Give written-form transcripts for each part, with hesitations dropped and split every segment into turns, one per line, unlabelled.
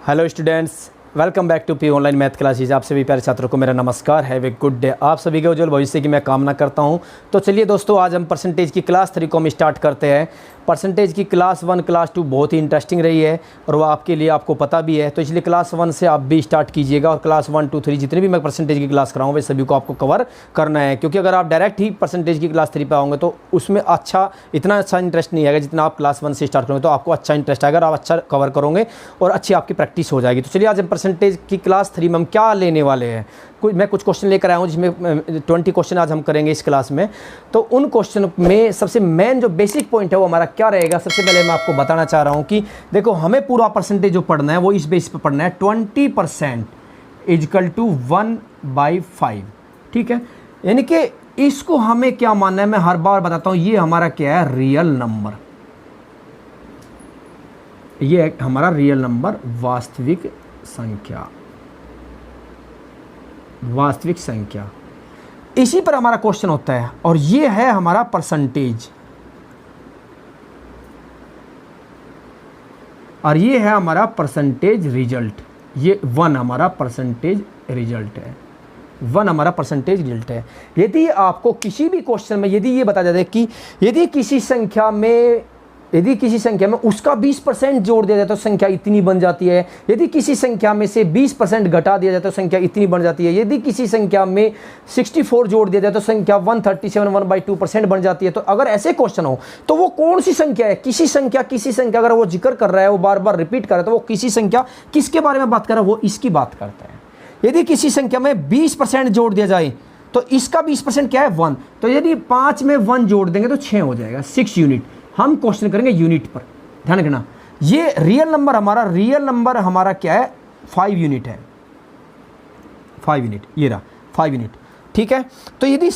Hello students, welcome back to P online math classes. आप सभी प्यारे छात्रों को मेरा नमस्कार। Have a good day. आप सभी के उज्जवल भविष्य की मैं कामना करता हूं। तो चलिए दोस्तों, आज हम परसेंटेज की क्लास 3 को हम स्टार्ट करते हैं। परसेंटेज की क्लास 1 क्लास 2 बहुत ही इंटरेस्टिंग रही है और वो आपके लिए आपको पता भी है। तो इसलिए क्लास 1 से आप भी स्टार्ट कीजिएगा और क्लास 1 2 3 जितने भी मैं परसेंटेज की क्लास कराऊँ वे सभी को आपको कवर करना है, क्योंकि अगर आप डायरेक्ट ही परसेंटेज की क्लास 3 पे आओगे तो उसमें इतना अच्छा इंटरेस्ट नहीं आएगा जितना आप क्लास 1 से स्टार्ट करोगे तो आपको अच्छा इंटरेस्ट आएगा, आप अच्छा कवर करोगे और अच्छी आपकी प्रैक्टिस हो जाएगी। तो चलिए आज हम परसेंटेज की क्लास 3 में हम क्या लेने वाले हैं। मैं कुछ क्वेश्चन लेकर आया हूँ जिसमें 20 क्वेश्चन आज हम करेंगे इस क्लास में। तो उन क्वेश्चन में सबसे मेन जो बेसिक पॉइंट है वो हमारा क्या रहेगा। सबसे पहले मैं आपको बताना चाह रहा हूँ कि देखो, हमें पूरा परसेंटेज जो पढ़ना है वो इस बेस पर पढ़ना है। 20% इजकल टू 1/5, ठीक है। यानी कि इसको हमें क्या मानना है, मैं हर बार बताता हूँ, ये हमारा क्या है, रियल नंबर। ये हमारा रियल नंबर, वास्तविक संख्या, वास्तविक संख्या, इसी पर हमारा क्वेश्चन होता है। और ये है हमारा परसेंटेज, और ये है हमारा परसेंटेज रिजल्ट। ये 1 हमारा परसेंटेज रिजल्ट है, 1 हमारा परसेंटेज रिजल्ट है। यदि आपको किसी भी क्वेश्चन में यदि ये बताया जाता है कि यदि किसी संख्या में उसका 20% जोड़ दिया जाए तो संख्या इतनी बन जाती है, यदि किसी संख्या में से 20% घटा दिया जाए तो संख्या इतनी बन जाती है, यदि किसी संख्या में 64 जोड़ दिया जाए तो संख्या 137 1/2% बन जाती है। तो अगर ऐसे क्वेश्चन हो तो वो कौन सी संख्या है, किसी संख्या अगर वो जिक्र कर रहा है, वो बार बार रिपीट कर रहा है, तो वो किसी संख्या किसके बारे में बात कर रहा है, वो इसकी बात करता है। यदि किसी संख्या में 20% जोड़ दिया जाए तो इसका 20% क्या है, 1। तो यदि 5 में 1 जोड़ देंगे तो 6 हो जाएगा, 6 यूनिट। हम क्वेश्चन करेंगे यूनिट पर, ध्यान रखना। ये रियल नंबर हमारा क्या है, 5 यूनिट है, 5 यूनिट, ये रहा 5 यूनिट, ठीक है। तो यदि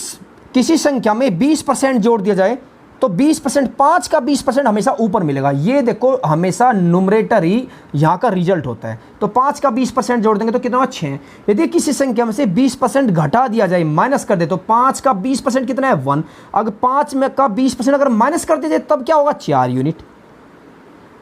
किसी संख्या में 20% जोड़ दिया जाए तो 20%, 5 का 20% हमेशा ऊपर मिलेगा। ये देखो, हमेशा न्यूमरेटर ही यहाँ का रिजल्ट होता है। तो 5 का 20% जोड़ देंगे तो कितना, 6। यदि किसी संख्या में से 20% घटा दिया जाए, माइनस कर दे, तो 5 का 20% कितना है, 1। अगर 5 में का 20% अगर माइनस कर दिया जाए तब क्या होगा, 4 यूनिट।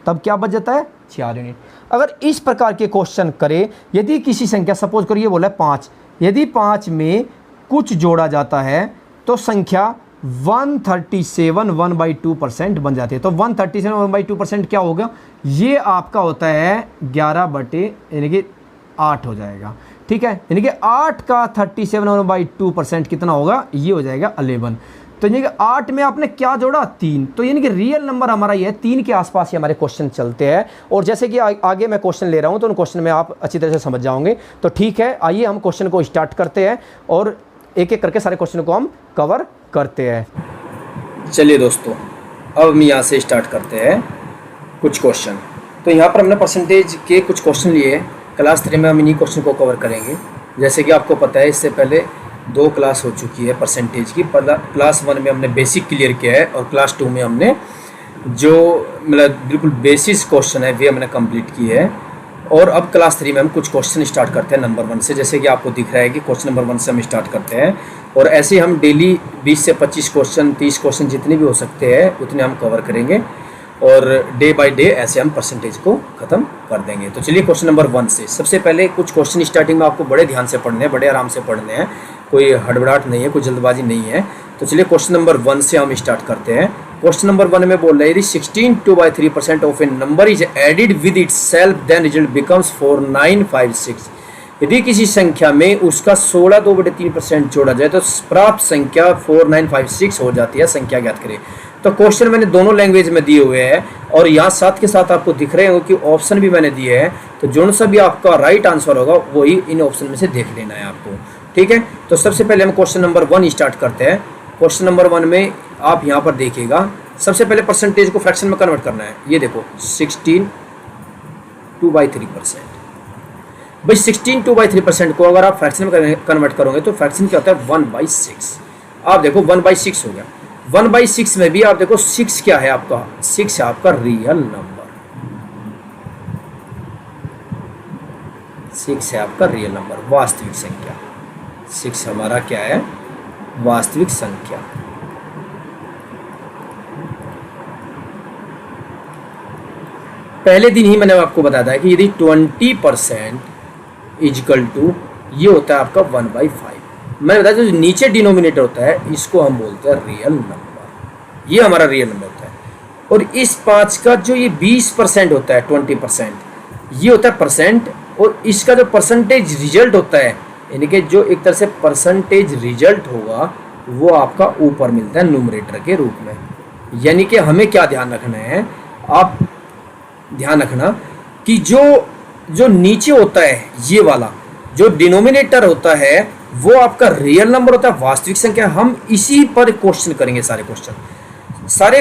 तब क्या बच जाता है, 4 यूनिट। अगर इस प्रकार के क्वेश्चन करें, यदि किसी संख्या, सपोज करिए बोला है 5, यदि 5 में कुछ जोड़ा जाता है तो संख्या 137 1/2% बन जाती है। तो 137 1/2% क्या होगा, ये आपका होता है 11/8 हो जाएगा, ठीक है। यानी कि 8 का 37 1/2% कितना होगा, ये हो जाएगा 11। तो यानी कि 8 में आपने क्या जोड़ा, 3। तो यानी कि रियल नंबर हमारा ये है, 3 के आसपास ही हमारे क्वेश्चन चलते हैं। और जैसे कि आगे मैं क्वेश्चन ले रहा हूँ तो उन क्वेश्चन में आप अच्छी तरह से समझ जाओगे। तो ठीक है, आइए हम क्वेश्चन को स्टार्ट करते हैं और एक एक करके सारे क्वेश्चन को हम कवर करते हैं। चलिए दोस्तों, अब हम यहाँ से स्टार्ट करते हैं कुछ क्वेश्चन। तो यहाँ पर हमने परसेंटेज के कुछ क्वेश्चन लिए। क्लास 3 में हम इन्हीं क्वेश्चन को कवर करेंगे। जैसे कि आपको पता है, इससे पहले 2 क्लास हो चुकी है परसेंटेज की। क्लास 1 में हमने बेसिक क्लियर किया है और क्लास 2 में हमने जो मतलब बिल्कुल बेसिस क्वेश्चन है वे हमने कंप्लीट की है। और अब क्लास 3 में हम कुछ क्वेश्चन स्टार्ट करते हैं नंबर 1 से। जैसे कि आपको दिख रहा है कि क्वेश्चन नंबर 1 से हम स्टार्ट करते हैं और ऐसे हम डेली 20 से 25 क्वेश्चन, 30 क्वेश्चन जितने भी हो सकते हैं उतने हम कवर करेंगे और डे बाय डे ऐसे हम परसेंटेज को ख़त्म कर देंगे। तो चलिए क्वेश्चन नंबर 1 से। सबसे पहले कुछ क्वेश्चन स्टार्टिंग में आपको बड़े ध्यान से पढ़ने हैं, बड़े आराम से पढ़ने हैं, कोई हड़बड़ाहट नहीं है, कोई जल्दबाजी नहीं है। तो चलिए क्वेश्चन नंबर 1 से हम स्टार्ट करते हैं। क्वेश्चन नंबर 1 में बोल रहे हैं, यदि 16 2/3% of a number is added with itself then result becomes 4956। यदि किसी संख्या में उसका 16 2/3% जोड़ा जाए तो प्राप्त संख्या 4956 हो जाती है। संख्या ज्ञात करें। तो क्वेश्चन मैंने दोनों लैंग्वेज में दिए हुए हैं और यहाँ साथ के साथ आपको दिख रहे हो कि ऑप्शन भी मैंने दिए हैं। तो जो सा भी आपका राइट आंसर होगा वही इन ऑप्शन में से देख लेना है आपको, ठीक है। तो सबसे पहले हम क्वेश्चन नंबर 1 स्टार्ट करते हैं। क्वेश्चन नंबर 1 में आप यहाँ पर देखिएगा, सबसे पहले परसेंटेज को फ्रैक्शन में कन्वर्ट करना है। ये देखो 16 2/3%। भाई 16 2/3% को अगर आप फ्रैक्शन में कन्वर्ट करोगे तो फ्रैक्शन क्या होता है, 1/6। आप देखो 1/6 हो गया। 1/6 में भी आप देखो 6 क्या है आपका, 6 है आपका रियल नंबर, 6 है आपका रियल नंबर, वास्तविक संख्या। 6 हमारा क्या है, वास्तविक संख्या। पहले दिन ही मैंने आपको बताया था कि यदि 20% इजकल टू ये होता है आपका 1/5। मैंने बताया जो नीचे डिनोमिनेटर होता है इसको हम बोलते हैं रियल नंबर, ये हमारा रियल नंबर होता है। और इस 5 का जो ये 20% होता है 20%, ये होता है परसेंट। और इसका जो परसेंटेज रिजल्ट होता है यानी कि जो एक तरह से परसेंटेज रिजल्ट होगा वो आपका ऊपर मिलता है न्यूमरेटर के रूप में। यानी कि हमें क्या ध्यान रखना है, आप ध्यान रखना कि जो नीचे होता है ये वाला जो डिनोमिनेटर होता है वो आपका रियल नंबर होता है, वास्तविक संख्या। हम इसी पर क्वेश्चन करेंगे, सारे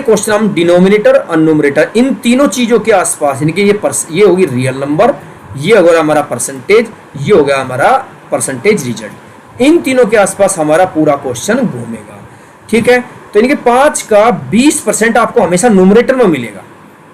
क्वेश्चन हम डिनोमिनेटर और न्यूमरेटर इन तीनों चीजों के आसपास, यानी कि ये होगी रियल नंबर, ये होगा हमारा परसेंटेज, ये हो गया हमारा परसेंटेज रिजल्ट। इन तीनों के आसपास हमारा पूरा क्वेश्चन घूमेगा। ठीक है, तो यानी कि 5 का 20% आपको हमेशा न्यूमरेटर में मिलेगा।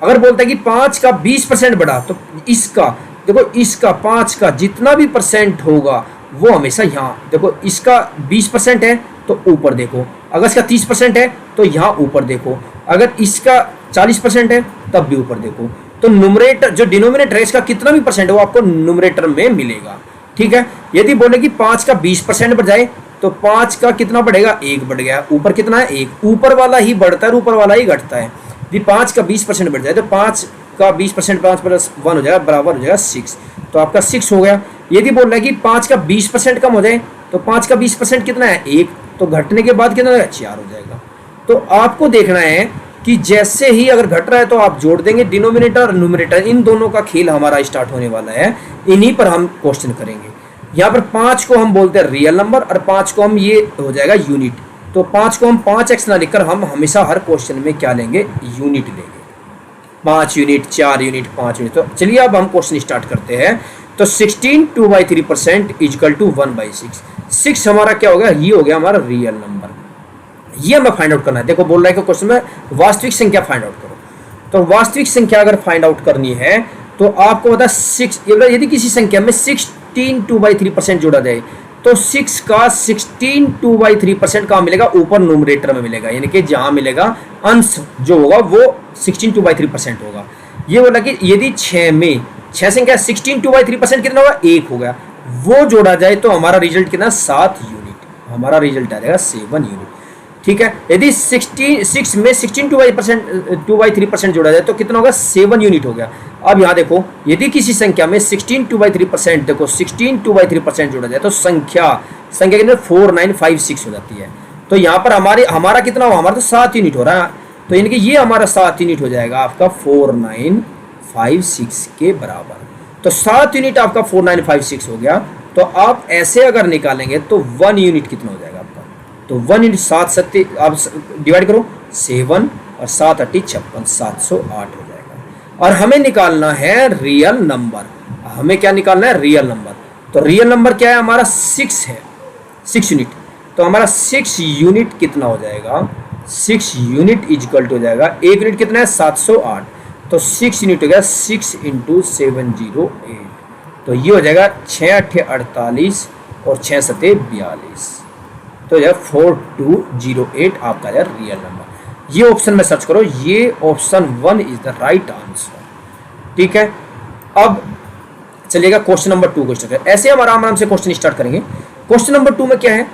अगर बोलता है कि 5 का 20% बढ़ा, तो इसका देखो, इसका 5 का जितना भी परसेंट होगा वो हमेशा यहाँ देखो, इसका 20% है तो ऊपर देखो, अगर इसका 30% है तो यहाँ ऊपर देखो, अगर इसका 40% है तब भी ऊपर देखो। तो न्यूमरेटर जो डिनोमिनेटर है इसका कितना भी परसेंट है वो आपको न्यूमरेटर में मिलेगा। ठीक है, यदि बोले कि 5 का 20% बढ़ जाए तो 5 का कितना बढ़ेगा, 1 बढ़ गया। ऊपर कितना है, 1। ऊपर वाला ही बढ़ता है, ऊपर वाला ही घटता है। यदि 5 का 20% बढ़ जाए तो 5 का 20% 5 + 1 हो जाएगा, बराबर हो जाएगा 6। तो आपका 6 हो गया। यदि बोल रहा है कि 5 का 20% कम हो जाए तो 5 का 20% कितना है, 1। तो घटने के बाद कितना हो जाएगा, 4 हो जाएगा। तो आपको देखना है कि जैसे ही अगर घट रहा है तो आप जोड़ देंगे, डिनोमिनेटर और न्यूमरेटर इन दोनों का खेल हमारा स्टार्ट होने वाला है। इन्हीं पर हम क्वेश्चन करेंगे। यहाँ पर 5 को हम बोलते हैं रियल नंबर और 5 को हम ये हो जाएगा यूनिट। तो 5 को हम 5x ना लिखकर हम हमेशा हर क्वेश्चन में क्या लेंगे, यूनिट लेंगे। 5 यूनिट, 4 यूनिट, 5 यूनिट। तो चलिए अब हम क्वेश्चन स्टार्ट करते हैं। तो 16 2/3% इजकल टू 1/6। 6 हमारा क्या हो गया, ये हो गया हमारा रियल नंबर। ये हमें फाइंड आउट करना है। देखो बोल रहा है कि क्वेश्चन में वास्तविक संख्या फाइंड आउट करो। तो वास्तविक संख्या अगर फाइंड आउट करनी है तो आपको पता 6, यदि किसी संख्या में 16 2/3% जोड़ा जाए तो 6 का 16 2/3% कहाँ मिलेगा, ऊपर न्यूमरेटर में मिलेगा। यानी कि जहां मिलेगा अंश जो होगा वो 16 2/3% होगा। ये बोला कि यदि 6 संख्या 16 2/3% कितना होगा, 1 हो गया। वो जोड़ा जाए तो हमारा रिजल्ट कितना, 7 यूनिट। हमारा रिजल्ट आ जाएगा 7 यूनिट। ठीक है, यदि 6 में 16 2/3% जोड़ा जाए तो कितना होगा, 7 यूनिट हो गया। अब यहाँ देखो, यदि किसी संख्या में 16 2/3% देखो 16 2/3% जोड़ा जाए तो संख्या कितने 4956 हो जाती है। तो यहाँ पर हमारा कितना हो, हमारा तो 7 यूनिट हो रहा है। तो यानी कि ये हमारा 7 यूनिट हो जाएगा आपका 4956 के बराबर। तो 7 यूनिट आपका 4956 हो गया। तो आप ऐसे अगर निकालेंगे तो 1 यूनिट कितना हो जाएगा आपका, तो 1 यूनिट 7 सत्ती आप डिवाइड करो 7 और 7 8 56, 708 हो जाएगा। और हमें निकालना है रियल नंबर। हमें क्या निकालना है, रियल नंबर। तो रियल नंबर क्या है हमारा, 6 है, 6 यूनिट। तो हमारा 6 यूनिट कितना हो जाएगा, 6 यूनिट इजकल टू हो जाएगा, 1 यूनिट कितना है 708। तो 6 यूनिट हो गया 6 × 708। तो ये हो जाएगा 6 8 48 और 6 7 42। तो यार 4208 आपका यार रियल नंबर। ये ऑप्शन में सर्च करो, ये option 1 is the right answer. ठीक है, अब चलिएगा क्वेश्चन नंबर 2 को स्टार्ट करें। ऐसे हम आराम से क्वेश्चन स्टार्ट करेंगे। क्वेश्चन नंबर 2 में क्या है,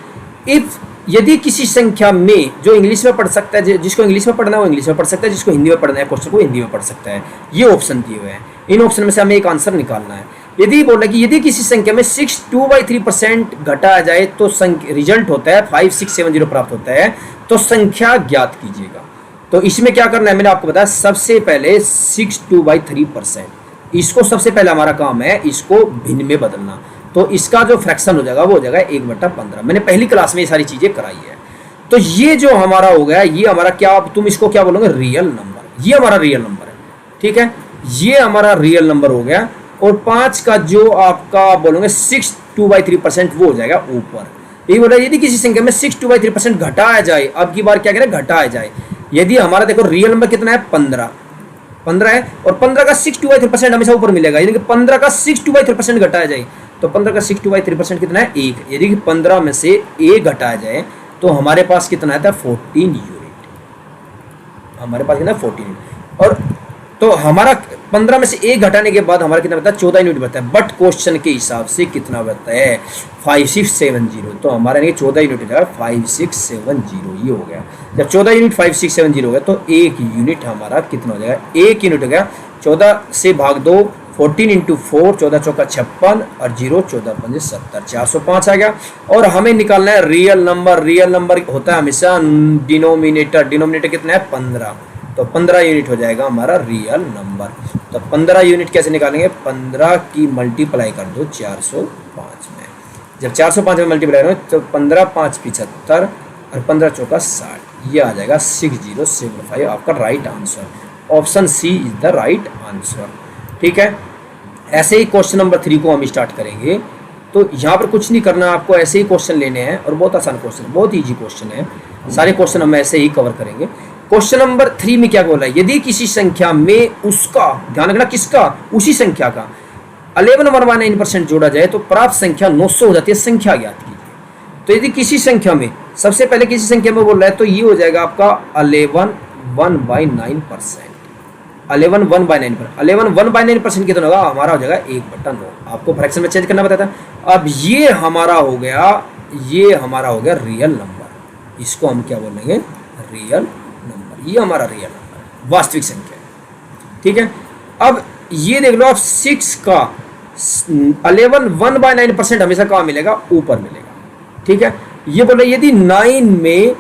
इफ यदि किसी संख्या में, जो इंग्लिश में पढ़ सकता है, जिसको इंग्लिश में पढ़ना है वो इंग्लिश में पढ़ सकता है, जिसको हिंदी में पढ़ना है क्वेश्चन को हिंदी में पढ़ सकता है। ये ऑप्शन दिए हुए हैं, इन ऑप्शन में से हमें एक आंसर निकालना है। यदि बोला कि यदि किसी संख्या में 6 2/3% घटाया जाए तो रिजल्ट होता है 5670 प्राप्त होता है, तो संख्या ज्ञात कीजिएगा। तो इसमें क्या करना है, मैंने आपको बताया सबसे पहले 6 2/3%, इसको सबसे पहले हमारा काम है इसको भिन्न में बदलना। तो इसका जो फ्रैक्शन हो जाएगा वो हो जाएगा 1/15। मैंने पहली क्लास में ये सारी चीजें कराई है। तो ये जो हमारा हो गया, ये हमारा क्या, तुम इसको क्या बोलोगे, रियल नंबर। ये हमारा रियल नंबर है। ठीक है, ये हमारा रियल नंबर हो गया। और 5 का जो आपका बोलोगे 6 2/3% वो हो जाएगा ऊपर। यही बोला यदि किसी संख्या में 6 2/3% घटाया जाए, अब की बार क्या करें, घटाया जाए। यदि हमारा देखो रियल नंबर कितना है, 15 है, और 15 का 6 2/3% हमेशा ऊपर मिलेगा। यानी कि 15 का 6 2/3% घटाया जाए तो 15 का 6 2/3% कितना है, 1। यदि 15 में से 1 घटाया जाए तो हमारे पास कितना आता है, 14 यूनिट। हमारे पास कितना है, 14 यूनिट। और तो हमारा 15 में से 1 घटाने के बाद हमारा कितना बता है, 14 यूनिट बता है। बट क्वेश्चन के हिसाब से कितना बता है, 5670। तो हमारा नहीं 14 यूनिट हो जाएगा 5670, ये हो गया। जब 14 यूनिट 5670 हो गया तो 1 यूनिट हमारा कितना हो जाएगा, 1 यूनिट हो गया। 14 से भाग दो, 14 इंटू 4, 14 चौका 56 और 0 14 पंजे 70, 405 आ गया। और हमें निकालना है रियल नंबर। रियल नंबर होता है हमेशा डिनोमिनेटर। डिनोमिनेटर कितना है, 15। तो 15 यूनिट हो जाएगा हमारा रियल नंबर। तो 15 यूनिट कैसे निकालेंगे, 15 की मल्टीप्लाई कर दो 405 में। जब 405 में मल्टीप्लाई करो तो 15 5 75 और 15 चौका 60, ये आ जाएगा 6075 आपका right answer. Option C is the right answer. ठीक है, ऐसे ही क्वेश्चन नंबर 3 को हम स्टार्ट करेंगे। तो यहाँ पर कुछ नहीं करना, आपको ऐसे ही क्वेश्चन लेने हैं और बहुत आसान क्वेश्चन, बहुत ईजी क्वेश्चन है। सारे क्वेश्चन हम ऐसे ही कवर करेंगे। क्वेश्चन नंबर 3 में क्या बोला है, यदि किसी संख्या में उसका, ध्यान रखना किसका, उसी संख्या का 11/9% जोड़ा जाए तो प्राप्त संख्या 900 हो जाती है। संख्या ज्ञात कीजिए। तो यदि किसी संख्या में, सबसे पहले किसी संख्या में बोल रहा है तो ये हो जाएगा आपका 11/9%। 11/9% कितना होगा, हमारा हो जाएगा 1/9। आपको फ्रैक्शन में चेंज करना बताता है। अब ये हमारा हो गया, ये हमारा हो गया रियल नंबर। इसको हम क्या बोलेंगे, रियल नंबर। ये हमारा रियल नंबर, वास्तविक संख्या है। ठीक है, अब ये देख लो आप 6 का 11/9% हमेशा कहाँ मिलेगा, ऊपर मिलेगा। ठीक है, ये बोल रहे यदि 9 में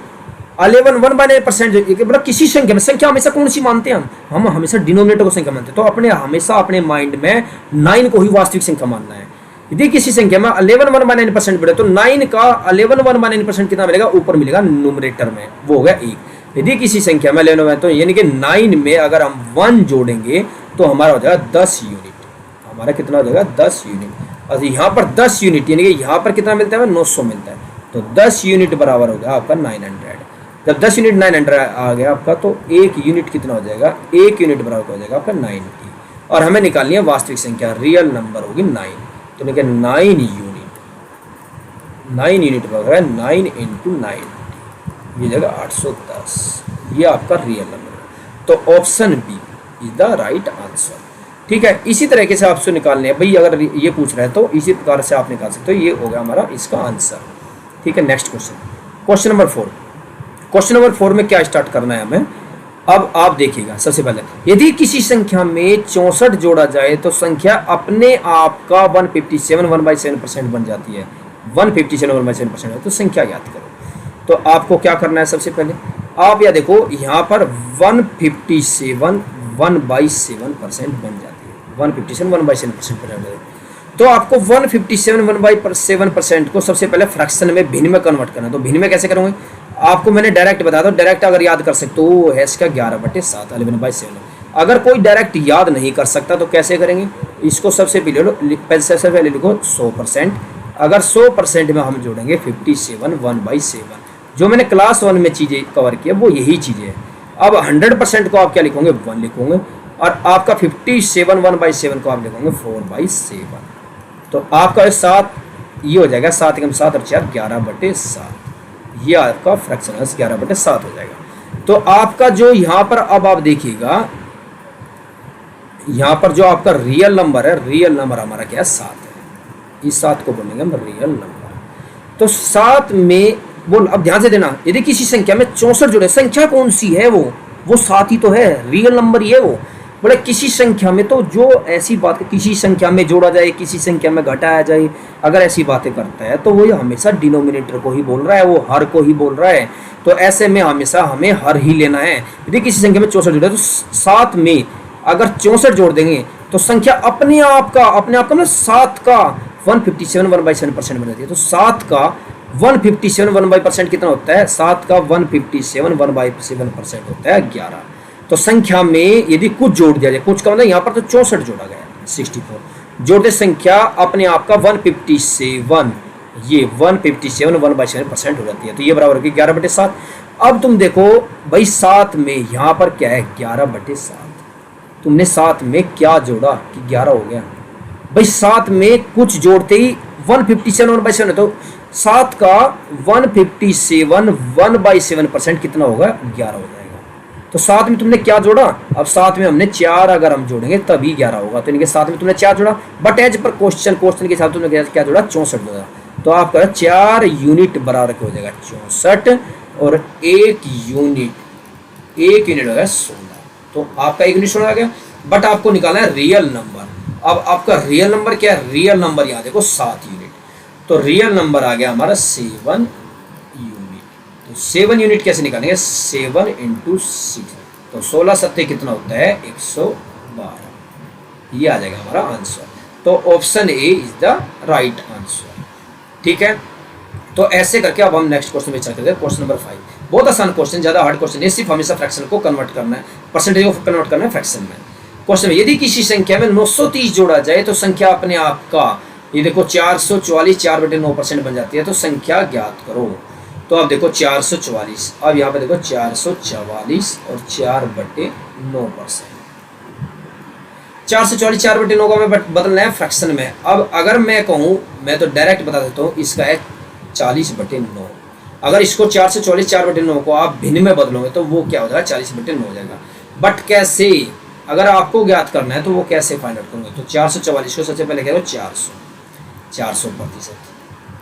11/9% मतलब किसी संख्या में, संख्या हमेशा कौन सी मानते हैं हम हमेशा डिनोमिनेटर को संख्या मानते हैं। तो अपने हमेशा अपने माइंड में 9 को ही वास्तविक संख्या मानना है। यदि किसी संख्या में 11/9% बढ़े तो 9 का 11/9% कितना मिलेगा, ऊपर मिलेगा न्यूमरेटर में, वो हो गया 1। यदि किसी संख्या में 11 तो यानी कि 9 में अगर हम 1 जोड़ेंगे तो हमारा हो जाएगा 10 यूनिट। हमारा कितना हो जाएगा, 10 यूनिट। और यहाँ पर 10 यूनिट यानी कि यहाँ पर कितना मिलता है, 900 मिलता है। तो 10 यूनिट बराबर हो गया आपका 900। जब 10 यूनिट 900 आ गया आपका तो 1 यूनिट कितना हो जाएगा, 1 यूनिट बराबर हो जाएगा आपका 90। और हमें निकालनी है वास्तविक संख्या, रियल नंबर होगी 9। तो देखिए 9 यूनिट बराबर है 9 इंटू 9, ये जगह 810। ये आपका रियल नंबर है। तो option B is the right answer. ठीक है, इसी तरीके से आपसे निकालने हैं भाई, अगर ये पूछ रहे हैं तो इसी प्रकार से आप निकाल सकते हो। ये हो गया हमारा इसका आंसर। ठीक है, next question, question number 4। Question number 4 में क्या स्टार्ट करना है हमें, अब आप देखिएगा। सबसे पहले यदि किसी संख्या में 64 जोड़ा जाए तो संख्या अपने आप का 157 1/7% बन जाती है। 157 1/7% है तो संख्या ज्ञात करो। तो आपको क्या करना है, सबसे पहले आप या देखो यहाँ पर 157 1/7% बन जाती है। 157 1/7% बन जाती है। तो आपको 157 1/7% को सबसे पहले फ्रैक्शन में, भिन्न में कन्वर्ट करना है। तो भिन्न में कैसे करोगे, आपको मैंने डायरेक्ट बता दो। डायरेक्ट अगर याद कर सकते हो वो है इसका 11/7 11/7। अगर कोई डायरेक्ट याद नहीं कर सकता तो कैसे करेंगे, इसको सबसे पहले लिखो 100%। अगर 100% में हम जोड़ेंगे 57 1/7, जो मैंने क्लास 1 में चीज़ें कवर की है वो यही चीज़ें हैं। अब 100% को आप क्या लिखोगे, 1 लिखोगे। और आपका 57 1/7 को आप लिखोगे 4/7। तो आपका 7 ये हो जाएगा, 7 एकम 7 और 4 11/7। ये आपका फ्रैक्शन 11/7 हो जाएगा। तो आपका जो यहाँ पर, अब आप देखिएगा यहाँ पर जो आपका रियल नंबर है, रियल नंबर हमारा क्या है, 7 है। इस 7 को बोलेंगे हम रियल नंबर। तो 7 में बोल, अब ध्यान से देना, यदि किसी संख्या में 64 जुड़े, संख्या कौन सी है, वो 7 ही तो है, रियल नंबर ही है वो। बोले किसी संख्या में, तो जो ऐसी बात, किसी संख्या में जोड़ा जाए, किसी संख्या में घटाया जाए, अगर ऐसी बातें करता है तो वो हमेशा डिनोमिनेटर को ही बोल रहा है, वो हर को ही बोल रहा है। तो ऐसे में हमेशा हमें हर ही लेना है। यदि किसी संख्या में 64 जोड़े तो 7 में अगर 64 जोड़ देंगे तो संख्या अपने आप का मतलब 7 का 157 1/7% बन जाती है। तो 7 का 157 1% कितना होता है, 7 का 157 1/7% होता है 11। तो संख्या में यदि कुछ जोड़ दिया जाए, कुछ का मतलब यहाँ पर तो 64 जोड़ा गया, 64 जोड़ते संख्या अपने आप का 157, ये 157 1/7% हो जाती है। तो ये बराबर होगी 11/7। अब तुम देखो भाई 7 में यहाँ पर क्या है, 11/7। तुमने 7 में क्या जोड़ा कि 11 हो गया। भाई 7 में कुछ जोड़ते ही 157 1/7 है, तो 7 का 157 1/7% कितना होगा, 11 हो जाएगा। तो 7 में तुमने क्या जोड़ा, अब 7 में हमने 4 अगर हम जोड़ेंगे तभी 11 होगा, तो इनके 7 में तुमने 4 जोड़ा, बट एज पर क्वेश्चन के हिसाब से तुमने क्या जोड़ा, 64 जोड़ा, तो आपका 4 यूनिट बराबर हो जाएगा 64 और 1 यूनिट हो गया 16। तो आपका 1 यूनिट 16 आ गया, बट आपको निकालना है रियल नंबर। अब आपका रियल नंबर क्या है, रियल नंबर यहाँ देखो 7 यूनिट, तो रियल नंबर आ गया हमारा 7 यूनिट। तो 7 यूनिट कैसे निकालेंगे, 7 × 6, तो 16 सत्ते कितना होता है 112, ये आ जाएगा हमारा आंसर। तो option A is the right answer. ठीक है, तो ऐसे करके अब हम नेक्स्ट क्वेश्चन में चलते हैं। क्वेश्चन नंबर 5 बहुत आसान क्वेश्चन, ज्यादा हार्ड क्वेश्चन है, सिर्फ हमेशा फ्रैक्शन को कन्वर्ट करना है, परसेंटेज को कन्वर्ट करना है फ्रैक्शन में। क्वेश्चन में यदि किसी संख्या में 930 जोड़ा जाए तो संख्या अपने आप का, ये देखो 444 4/9% बन जाती है, तो संख्या ज्ञात करो। तो अब देखो 444, अब यहाँ पे देखो 444 और 4/9%, 444 4/9 का मैं बदलना है फ्रैक्शन में। अब अगर मैं कहूँ, मैं तो डायरेक्ट बता देता हूँ, इसका है 40/9। अगर इसको 444 4/9 को आप भिन्न में बदलोगे तो वो क्या हो जाएगा, 40/9 हो जाएगा। बट कैसे, अगर आपको ज्ञात करना है तो वो कैसे फाइंड आउट करोगे, तो 444 को सबसे पहले कह 400%।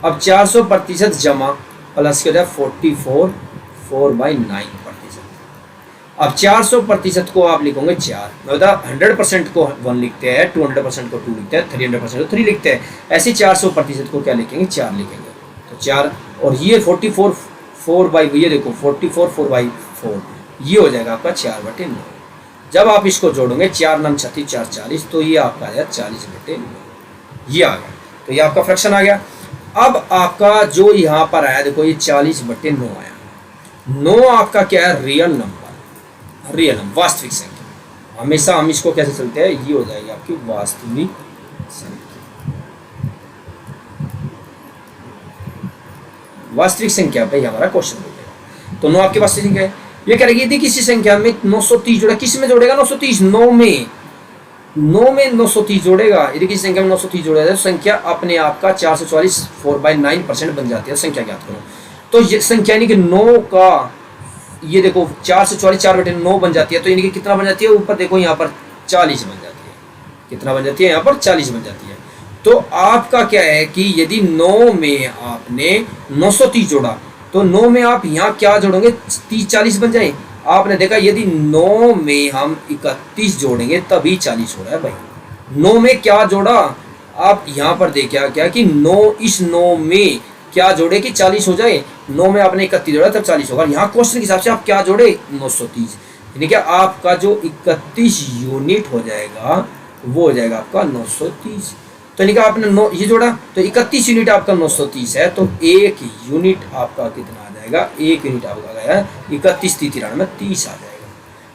अब 400% जमा प्लस क्या हो जाए 44 4/9%। अब 400% को आप लिखोगे 4, मतलब 100% को 1 लिखते हैं, 200% को 2 लिखते हैं, 300% को 3 लिखते हैं, ऐसे 400% को क्या लिखेंगे, 4 लिखेंगे। तो 4 और ये 44 4/, ये देखो 44 4/4, ये हो जाएगा आपका 4/9। जब आप इसको जोड़ोगे 4 9 36 4 40, तो ये आपका आ जाएगा 40/9, ये आ गया। तो ये आपका फ्रैक्शन आ गया। अब आपका जो यहाँ पर आया देखो, ये 40/9 आया। 9 आपका क्या है, रियल नंबर, रियल नंबर, वास्तविक संख्या। हमेशा हम इसको कैसे चलते हैं, ये हो जाएगी आपकी वास्तविक संख्या। वास्तविक संख्या पे हमारा क्वेश्चन बोलेगा। तो 9 आपके वास्तविक संख्या है। ये कह रही है किसी संख्या में 930 जोड़ा, किस में जोड़ेगा 930, 9 में 930 जोड़ेगा। यदि किसी संख्या में 930 जोड़ा जाए तो संख्या अपने आप का 444 4/9% बन जाती है। संख्या ज्ञात करो। तो ये संख्या यानी कि 9 का, ये देखो 444 4/9 बन जाती है, तो यानी कि कितना बन जाती है, ऊपर देखो यहाँ पर 40 बन जाती है। कितना बन जाती है, यहाँ पर 40 बन जाती है। तो आपका क्या है कि यदि 9 में आपने 930 जोड़ा, तो 9 में आप यहाँ क्या जोड़ोगे, 30 40 बन जाए। आपने देखा यदि 9 में हम 31 जोड़ेंगे तभी 40 हो रहा है भाई। 9 में क्या जोड़ा, आप यहाँ पर देखिए क्या कि 9, इस 9 में क्या जोड़े कि 40 हो जाए। 9 में आपने 31 जोड़ा तब 40 होगा। यहाँ क्वेश्चन के हिसाब से आप क्या जोड़े, 930, यानी कि आपका जो 31 यूनिट हो जाएगा वो हो जाएगा आपका 930। तो यानी कि आपने 9 ये जोड़ा, तो 31 यूनिट आपका 930 है, तो 1 यूनिट आपका कितना आ जाएगा, 1 यूनिट आपका गया 31 30 93 30 आ जाएगा।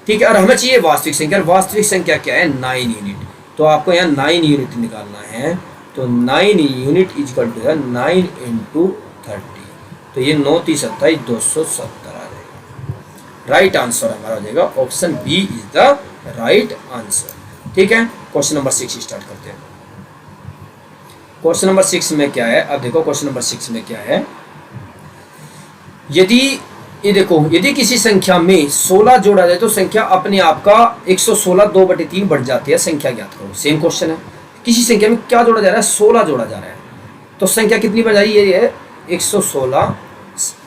ठीक है, और हमें चाहिए वास्तविक संख्या। वास्तविक संख्या क्या है, 9 यूनिट। तो आपको यहाँ 9 यूनिट निकालना है। तो 9 यूनिट इक्वल टू 9 × 30, तो ये 9 30 27 270 आ जाएगा। राइट आंसर हमारा हो जाएगा option B is the right answer. ठीक है, क्वेश्चन नंबर 6 स्टार्ट करते हैं। क्वेश्चन नंबर 6 में क्या है, अब देखो क्वेश्चन नंबर 6 में क्या है, यदि ये देखो यदि किसी संख्या में 16 जोड़ा जाए तो संख्या अपने आप का 116 2/3 बढ़ जाती है। संख्या ज्ञात करो। सेम क्वेश्चन है, किसी संख्या में क्या जोड़ा जा रहा है, 16 जोड़ा जा रहा है, तो संख्या कितनी बढ़ जाएगी, ये है 116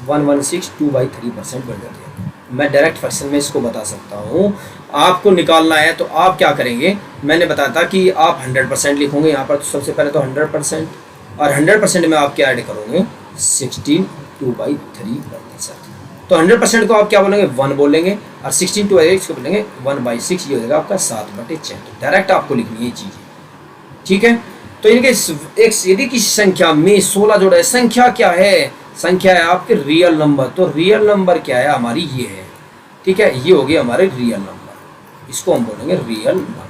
116 2/3% बढ़ जाती है। मैं डायरेक्ट फ्रैक्शन में इसको बता सकता हूँ। आपको निकालना है तो आप क्या करेंगे, मैंने बताया था कि आप 100% लिखोगे यहाँ पर। तो सबसे पहले तो 100%, और 100% में आप क्या ऐड करोगे, 16 2/3%। तो 100% को आप क्या बोलेंगे, 1 बोलेंगे, और 16 2/3 को बोलेंगे 1/6। ये हो जाएगा आपका 7/6। डायरेक्ट आपको लिखनी है ये चीज़। ठीक है, तो इनके यदि किसी संख्या में 16 जोड़ा है, संख्या क्या है, संख्या है आपके रियल नंबर। तो रियल नंबर क्या है हमारी, ये है। ठीक है, ये हो गया हमारे रियल नंबर, इसको हम बोलेंगे रियल नंबर।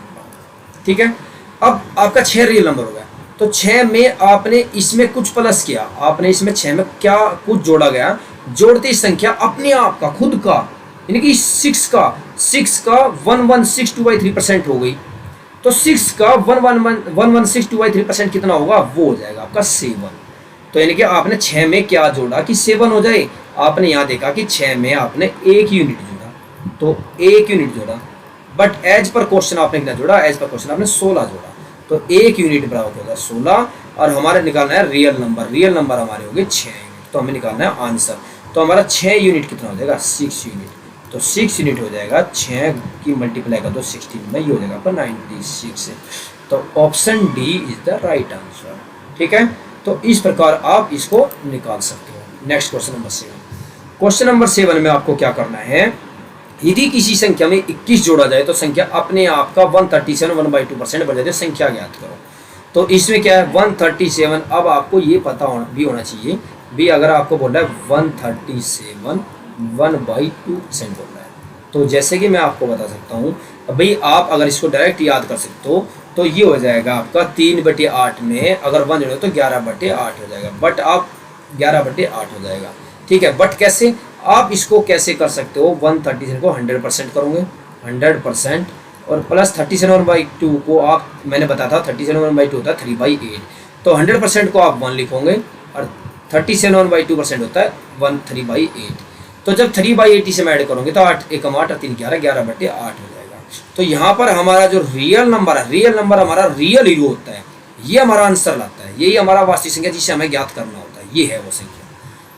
ठीक है, अब आपका 6 रियल नंबर हो गया। तो 6 में आपने इसमें कुछ प्लस किया, आपने इसमें 6 में क्या कुछ जोड़ा गया, जोड़ते ही संख्या अपने आप का खुद का, यानी कि 6 का 116 2/3% हो गई। तो 6 का 116 2/3% कितना होगा, वो हो जाएगा आपका 7। तो यानी कि आपने 6 में क्या जोड़ा कि 7 हो जाए। आपने यहाँ देखा कि 6 में आपने 1 यूनिट जोड़ा, तो 1 यूनिट जोड़ा, बट एज पर क्वेश्चन आपने कितना जोड़ा, एज पर क्वेश्चन आपने 16 जोड़ा, तो 1 यूनिट बराबर होगा 16, और हमारे निकालना है रियल नंबर, रियल नंबर हमारे हो गए 6 यूनिट, तो हमें निकालना है आंसर। तो हमारा 6 यूनिट कितना हो जाएगा, 6 यूनिट, तो 6 यूनिट हो जाएगा, 6 की मल्टीप्लाई कर दो 16 में, ये हो जाएगा आपका 96। तो option D is the right answer. ठीक है, तो इस प्रकार आप इसको निकाल सकते हो। Next question number 7। Question number 7 में आपको क्या करना है, यदि किसी संख्या में 21 जोड़ा जाए तो संख्या अपने आप का 137 1/2% बन जाती है, संख्या ज्ञात करो। तो इसमें क्या है 137, अब आपको ये पता भी होना चाहिए भी, अगर आपको बोल रहा है 137 1/2% बोल रहा है, तो जैसे कि मैं आपको बता सकता हूँ भाई, आप अगर इसको डायरेक्ट याद कर सकते हो तो ये हो जाएगा आपका 3/8 में अगर 1 जोड़ो तो 11/8 हो जाएगा, बट आप 11/8 हो जाएगा। ठीक है, बट कैसे आप इसको कैसे कर सकते हो, 137 को 100% करोगे 100%, और प्लस 37/2 को आप, मैंने बताया था 37/2 होता है 3/8, तो 100% को आप 1 लिखोगे, और 37/2% होता है 3/8। तो जब 3/8 से ऐड करोगे तो 8 1 8 3 11 11/8 हो जाएगा। तो यहाँ पर हमारा जो रियल नंबर है, रियल नंबर हमारा रियल हीरो होता है, ये हमारा आंसर लाता है, यही हमारा वास्तविक संख्या जिसे हमें ज्ञात करना होता है, ये है वो संख्या।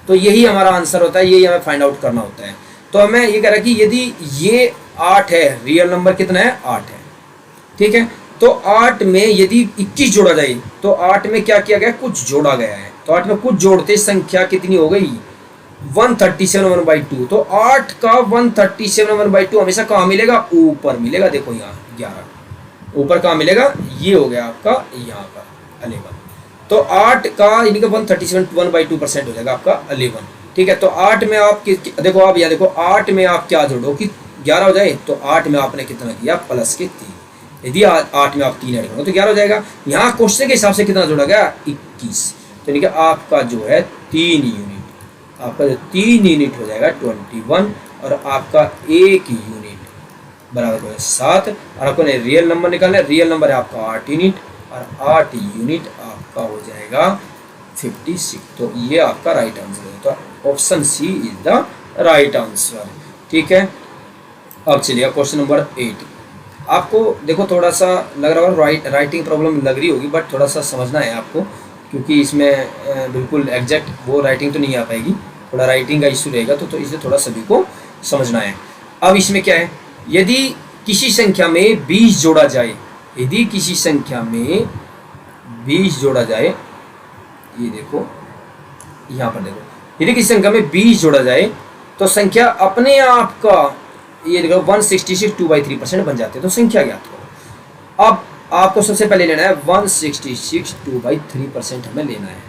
तो यही हमारा आंसर होता है, यही हमें फाइंड आउट करना होता है। तो हमें ये कह रहा है कि यदि ये 8 है, रियल नंबर कितना है 8 है, ठीक है, तो 8 में यदि 21 जोड़ा जाए तो 8 में क्या किया गया, कुछ जोड़ा गया है, तो 8 में कुछ जोड़ते संख्या कितनी हो गई 137 1/2। तो 8 का 137 1/2 हमेशा कहाँ मिलेगा, ऊपर मिलेगा, देखो यहाँ 11 ऊपर कहाँ मिलेगा, ये हो गया आपका यहाँ पर 11। तो 8 का यानी कि 137 1/2% हो जाएगा आपका 11। ठीक है, तो 8 में आप देखो, आप यहाँ देखो 8 में आप क्या जोड़ो कि 11 हो जाए, तो 8 में आपने कितना किया प्लस के 3, यदि 8 में आप 3 ऐड करोगे तो 11 हो जाएगा। यहाँ क्वेश्चन के हिसाब से कितना जोड़ा गया 21, तो यानी कि आपका जो है 3 यूनिट, आपका जो 3 यूनिट हो जाएगा 21, और आपका 1 यूनिट बराबर हो 7, और आपको रियल नंबर निकालना है, रियल नंबर है आपका 8 यूनिट, और 8 यूनिट आपका हो जाएगा 56। तो ये आपका राइट आंसर है, तो option C is the right answer. ठीक है, अब चलिए क्वेश्चन नंबर 8। आपको देखो थोड़ा सा लग रहा होगा राइटिंग प्रॉब्लम लग रही होगी, बट थोड़ा सा समझना है आपको, क्योंकि इसमें बिल्कुल एग्जैक्ट वो राइटिंग तो नहीं आ पाएगी, थोड़ा राइटिंग का इशू रहेगा, तो इसलिए थोड़ा सभी को समझना है। अब इसमें क्या है, यदि किसी संख्या में 20 जोड़ा जाए, यदि किसी संख्या में 20 जोड़ा जाए, ये देखो यहाँ पर देखो, यदि किसी संख्या में 20 जोड़ा जाए तो संख्या अपने आप का, ये देखो 166 2/3% बन जाते हैं, तो संख्या ज्ञात करो। अब आपको सबसे पहले लेना है 166 2/3% हमें लेना है,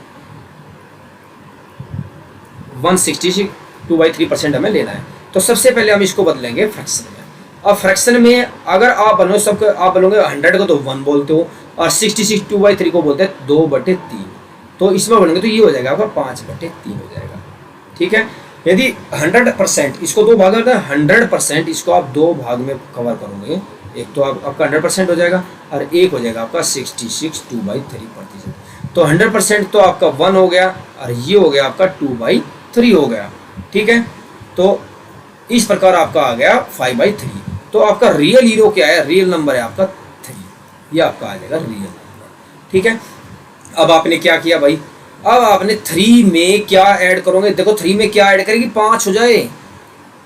166 2/3% हमें लेना है। तो सबसे पहले हम इसको बदलेंगे फ्रैक्शन में। अब फ्रैक्शन में अगर आप बनो सबको, आप बोलोगे 100 को तो 1 बोलते हो, और 66 2/3 को बोलते हैं 2/3, तो इसमें बोलेंगे तो ये हो जाएगा आपका 5/3 हो जाएगा। ठीक है, यदि 100% इसको 2 भाग में 100% इसको आप 2 भाग में कवर करोगे, एक तो आपका 100% हो जाएगा, और एक हो जाएगा आपका 66 2/3%। तो 100% तो आपका 1 हो गया, और ये हो गया आपका 2/3 हो गया। ठीक है, तो इस प्रकार आपका आ गया 5/3। तो आपका रियल हीरो क्या है, रियल नंबर है आपका 3, ये आपका आ जाएगा रियल नंबर। ठीक है, अब आपने क्या किया भाई, अब आपने 3 में क्या ऐड करोगे, देखो 3 में क्या ऐड करेंगे 5 हो जाए।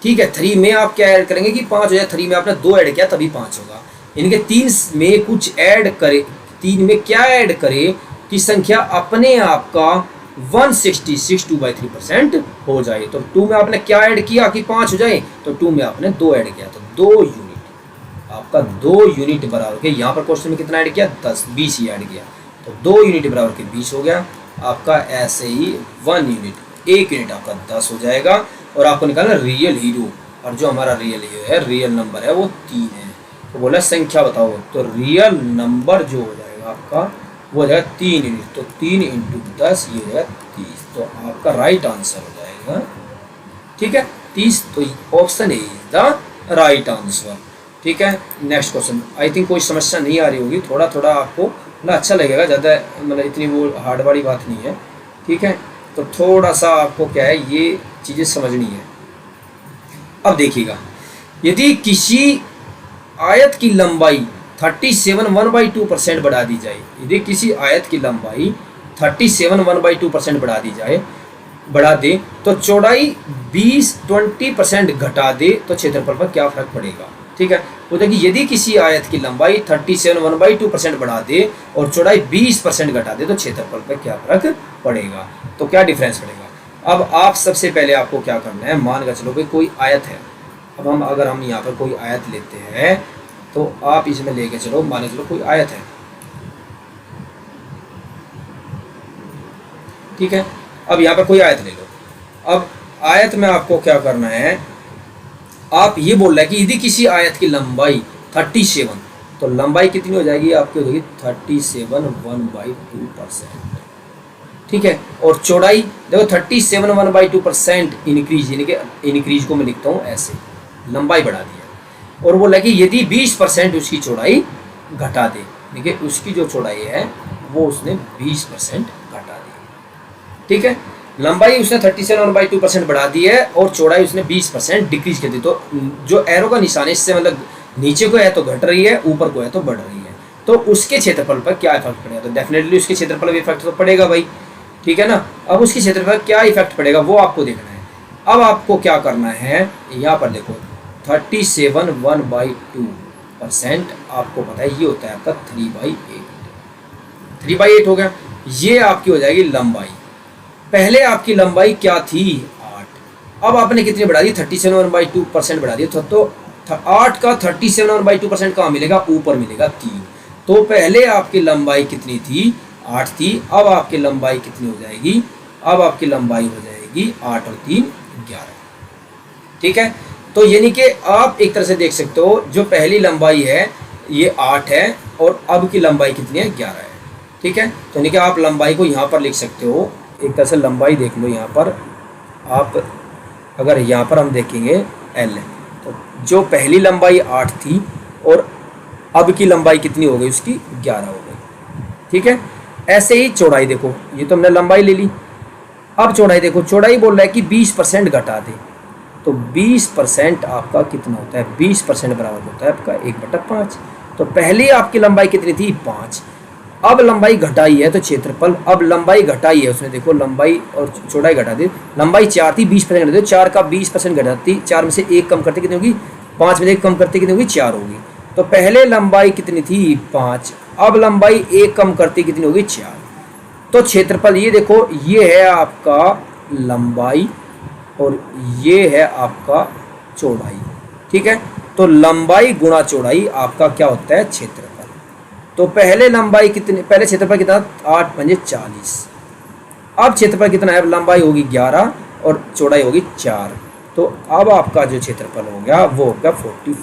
ठीक है, 3 में आप क्या ऐड करेंगे कि 5 हो जाए, 3 में आपने 2 ऐड किया तभी 5 होगा, यानी कि 3 में कुछ ऐड करे, 3 में क्या ऐड करे कि संख्या अपने आप का 166 2/3% हो जाए। तो 2 में आपने क्या ऐड किया कि 5 हो जाए, तो 2 में आपने 2 ऐड किया, तो 2 यूनिट, आपका 2 यूनिट बराबर के, यहाँ पर क्वेश्चन में कितना ऐड किया 10 20 ही ऐड किया, तो 2 यूनिट बराबर के 20 हो गया आपका। ऐसे ही 1 यूनिट 1 यूनिट आपका 10 हो जाएगा, और आपको निकालना रियल हीरो, और जो हमारा रियल हीरो है, रियल नंबर है वो 3 है। तो बोला संख्या बताओ, तो रियल नंबर जो हो जाएगा आपका वो हो जाएगा 3 यूनिट, तो 3 × 10 ये हो जाएगा 30, तो आपका राइट आंसर हो जाएगा। ठीक है, 30, तो option is the right answer. ठीक है, नेक्स्ट क्वेश्चन। आई थिंक कोई समस्या नहीं आ रही होगी, थोड़ा थोड़ा आपको ना अच्छा लगेगा, ज़्यादा मतलब इतनी वो हार्ड वाली बात नहीं है। ठीक है, तो थोड़ा सा आपको क्या है ये चीज़ें समझनी है। अब देखिएगा, यदि किसी आयत की लंबाई 37 1/2% बढ़ा दी जाए, यदि किसी आयत की लंबाई 37 1/2% बढ़ा दे तो चौड़ाई 20% घटा दे तो क्षेत्रफल पर क्या फर्क पड़ेगा। ठीक है, बोलते कि यदि किसी आयत की लंबाई 37 1/2% बढ़ा दे और चौड़ाई 20% घटा दे तो क्षेत्रफल पर क्या फर्क पड़ेगा, तो क्या डिफरेंस पड़ेगा। अब आप सबसे पहले आपको क्या करना है, मान कर चलो कि कोई आयत है। अब अगर हम यहाँ पर कोई आयत लेते हैं तो आप इसमें लेके चलो, मान के चलो कोई आयत है। ठीक है, अब यहाँ पर कोई आयत ले लो। अब आयत में आपको क्या करना है, आप ये बोल रहे हैं कि यदि किसी आयत की लंबाई 37, तो लंबाई कितनी हो जाएगी आपकी, हो जाएगी 37 1/2%। ठीक है, और चौड़ाई देखो 37 1/2% इंक्रीज, यानी कि इंक्रीज को मैं लिखता हूँ ऐसे, लंबाई बढ़ा दिया। और बोला कि यदि 20% उसकी चौड़ाई घटा दे, देखिए उसकी जो चौड़ाई है वो उसने 20% घटा दी। ठीक है, लंबाई उसने 37 1/2% बढ़ा दी है और चौड़ाई उसने 20% डिक्रीज कर दी। तो जो एरो का निशान है इससे मतलब नीचे को है तो घट रही है, ऊपर को है तो बढ़ रही है, तो उसके क्षेत्रफल पर क्या इफेक्ट पड़ेगा, तो डेफिनेटली उसके क्षेत्रफल पर इफेक्ट तो पड़ेगा भाई। ठीक है ना, अब उसके क्षेत्रफल पर क्या इफेक्ट पड़ेगा वो आपको देखना है। अब आपको क्या करना है, यहाँ पर देखो 37 1/2% आपको पता है ये होता है आपका 3/8। 3/8 हो गया, ये आपकी हो जाएगी लंबाई। पहले आपकी लंबाई क्या थी 8, अब आपने कितनी बढ़ा दी 37 1/2% बढ़ा दी, तो 8 का 37 1/2% कहाँ मिलेगा, ऊपर मिलेगा 3। तो पहले आपकी लंबाई कितनी थी 8 थी, अब आपकी लंबाई कितनी हो जाएगी, अब आपकी लंबाई हो जाएगी 8 और 3 11। ठीक है, तो यानी कि आप एक तरह से देख सकते हो जो पहली लंबाई है ये 8 है और अब की लंबाई कितनी है 11 है। ठीक है, तो यानी कि आप लंबाई को यहाँ पर लिख सकते हो, एक तरह से लंबाई देख लो यहाँ पर आप, अगर यहाँ पर हम देखेंगे L, तो जो पहली लंबाई 8 थी और अब की लंबाई कितनी हो गई उसकी 11 हो गई। ठीक है, ऐसे ही चौड़ाई देखो, ये तो हमने लंबाई ले ली, अब चौड़ाई देखो, चौड़ाई बोल रहा है कि 20% घटा दे, तो 20% आपका कितना होता है, 20% बराबर होता है आपका 1/5। तो पहले आपकी लंबाई कितनी थी 5, अब लंबाई घटाई है तो क्षेत्रफल, अब लंबाई घटाई है उसने, देखो लंबाई और चौड़ाई घटा दी, लंबाई 4 थी 20% घटा दी, 4 का 20% घटाती, 4 में से 1 कम करते कितनी होगी, 5 में से 1 कम करते कितनी होगी 4 होगी। तो पहले लंबाई कितनी थी 5, अब लंबाई 1 कम करती कितनी होगी 4। तो क्षेत्रफल ये देखो, ये है आपका लंबाई और ये है आपका चौड़ाई। ठीक है, तो लंबाई गुणा चौड़ाई आपका क्या होता है क्षेत्रफल। तो पहले लंबाई कितनी, पहले क्षेत्रफल कितना 8 पंजे 40, अब क्षेत्रफल कितना है, लंबाई होगी 11 और चौड़ाई होगी 4, तो अब आपका जो क्षेत्रफल हो गया वो होगा 44।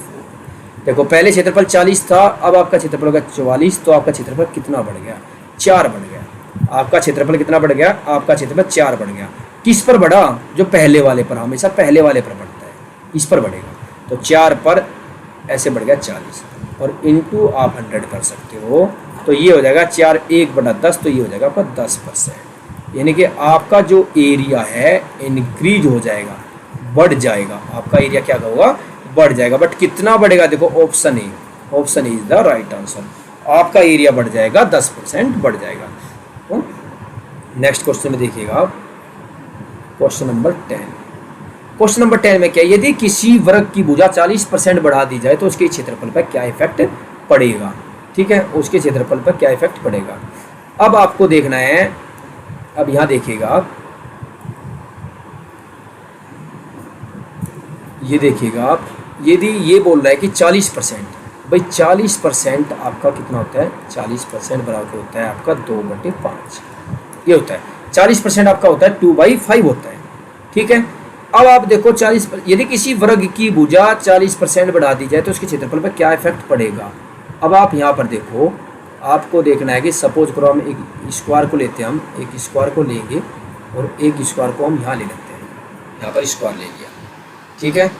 देखो पहले क्षेत्रफल 40 था, अब आपका क्षेत्रफल होगा 44, तो आपका क्षेत्रफल कितना बढ़ गया 4 बढ़ गया। आपका क्षेत्रफल कितना बढ़ गया, आपका क्षेत्रफल 4 बढ़ गया। किस पर बढ़ा, जो पहले वाले पर, हमेशा पहले वाले पर बढ़ता है, इस पर बढ़ेगा। तो 4 पर ऐसे बढ़ गया 40 और इनटू आप 100 कर सकते हो, तो ये हो जाएगा 4 1/10, तो ये हो जाएगा आपका 10%। यानी कि आपका जो एरिया है इंक्रीज हो जाएगा, बढ़ जाएगा, आपका एरिया क्या होगा बढ़ जाएगा। बट कितना बढ़ेगा, देखो option A, option A is the right answer, आपका एरिया बढ़ जाएगा 10% बढ़ जाएगा। तो नेक्स्ट क्वेश्चन में देखिएगा आप, क्वेश्चन नंबर 10। क्वेश्चन नंबर 10 में क्या, यदि किसी वर्ग की भुजा 40% बढ़ा दी जाए तो उसके क्षेत्रफल पर क्या इफेक्ट पड़ेगा। ठीक है, उसके क्षेत्रफल पर क्या इफेक्ट पड़ेगा। अब आपको देखना है, अब यहाँ देखिएगा आप, ये देखिएगा आप, यदि ये बोल रहा है कि 40%, भाई 40% आपका कितना होता है, 40% बराबर होता है आपका 2/5, ये होता है 40% आपका होता है 2/5 होता है। ठीक है, अब आप देखो 40, यदि किसी वर्ग की भुजा 40% बढ़ा दी जाए तो उसके क्षेत्रफल पर क्या इफेक्ट पड़ेगा। अब आप यहाँ पर देखो, आपको देखना है कि सपोज करो हम एक स्क्वायर को लेते हैं, हम एक स्क्वायर को लेंगे और एक स्क्वायर को हम यहाँ ले लेते हैं, यहाँ पर स्क्वायर ले लिया। ठीक है,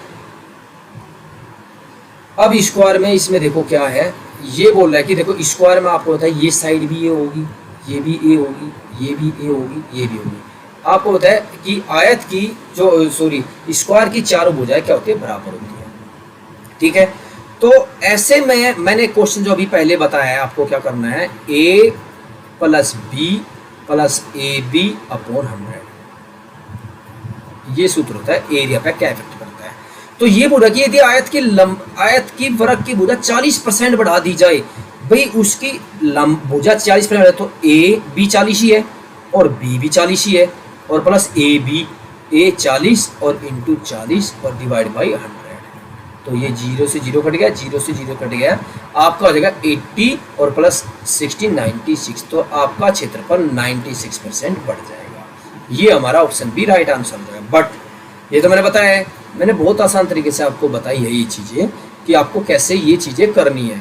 अब स्क्वायर में इसमें देखो क्या है, ये बोल रहा है कि देखो स्क्वायर में आपको पता है ये साइड भी ये होगी, ये भी ए होगी, ये भी ए होगी, ये भी होगी। आपको पता है कि आयत की जो स्क्वायर की चारों भुजाएं क्या होती है, बराबर होती है। ठीक है। तो ऐसे में मैंने क्वेश्चन जो अभी पहले बताया है आपको क्या करना है, a plus B plus A B upon 100, ये सूत्र होता है एरिया पे क्या इफेक्ट करता है। तो ये बोला कि यदि आयत की वर्ग की भुजा 40% बढ़ा दी जाए, भाई उसकी भुजा 40% तो ए बी 40 ही है और बी भी 40 ही है, और प्लस ए बी ए 40 और इंटू 40 और डिवाइड बाई 100। तो ये 0 से 0 कट गया, 0 से 0 कट गया, आपका हो जाएगा 80 और प्लस 60 96। तो आपका क्षेत्रफल 96% बढ़ जाएगा। ये हमारा ऑप्शन बी राइट आंसर हो जाएगा। बट ये तो मैंने बताया है, मैंने बहुत आसान तरीके से आपको बताई है ये चीज़ें कि आपको कैसे ये चीज़ें करनी है,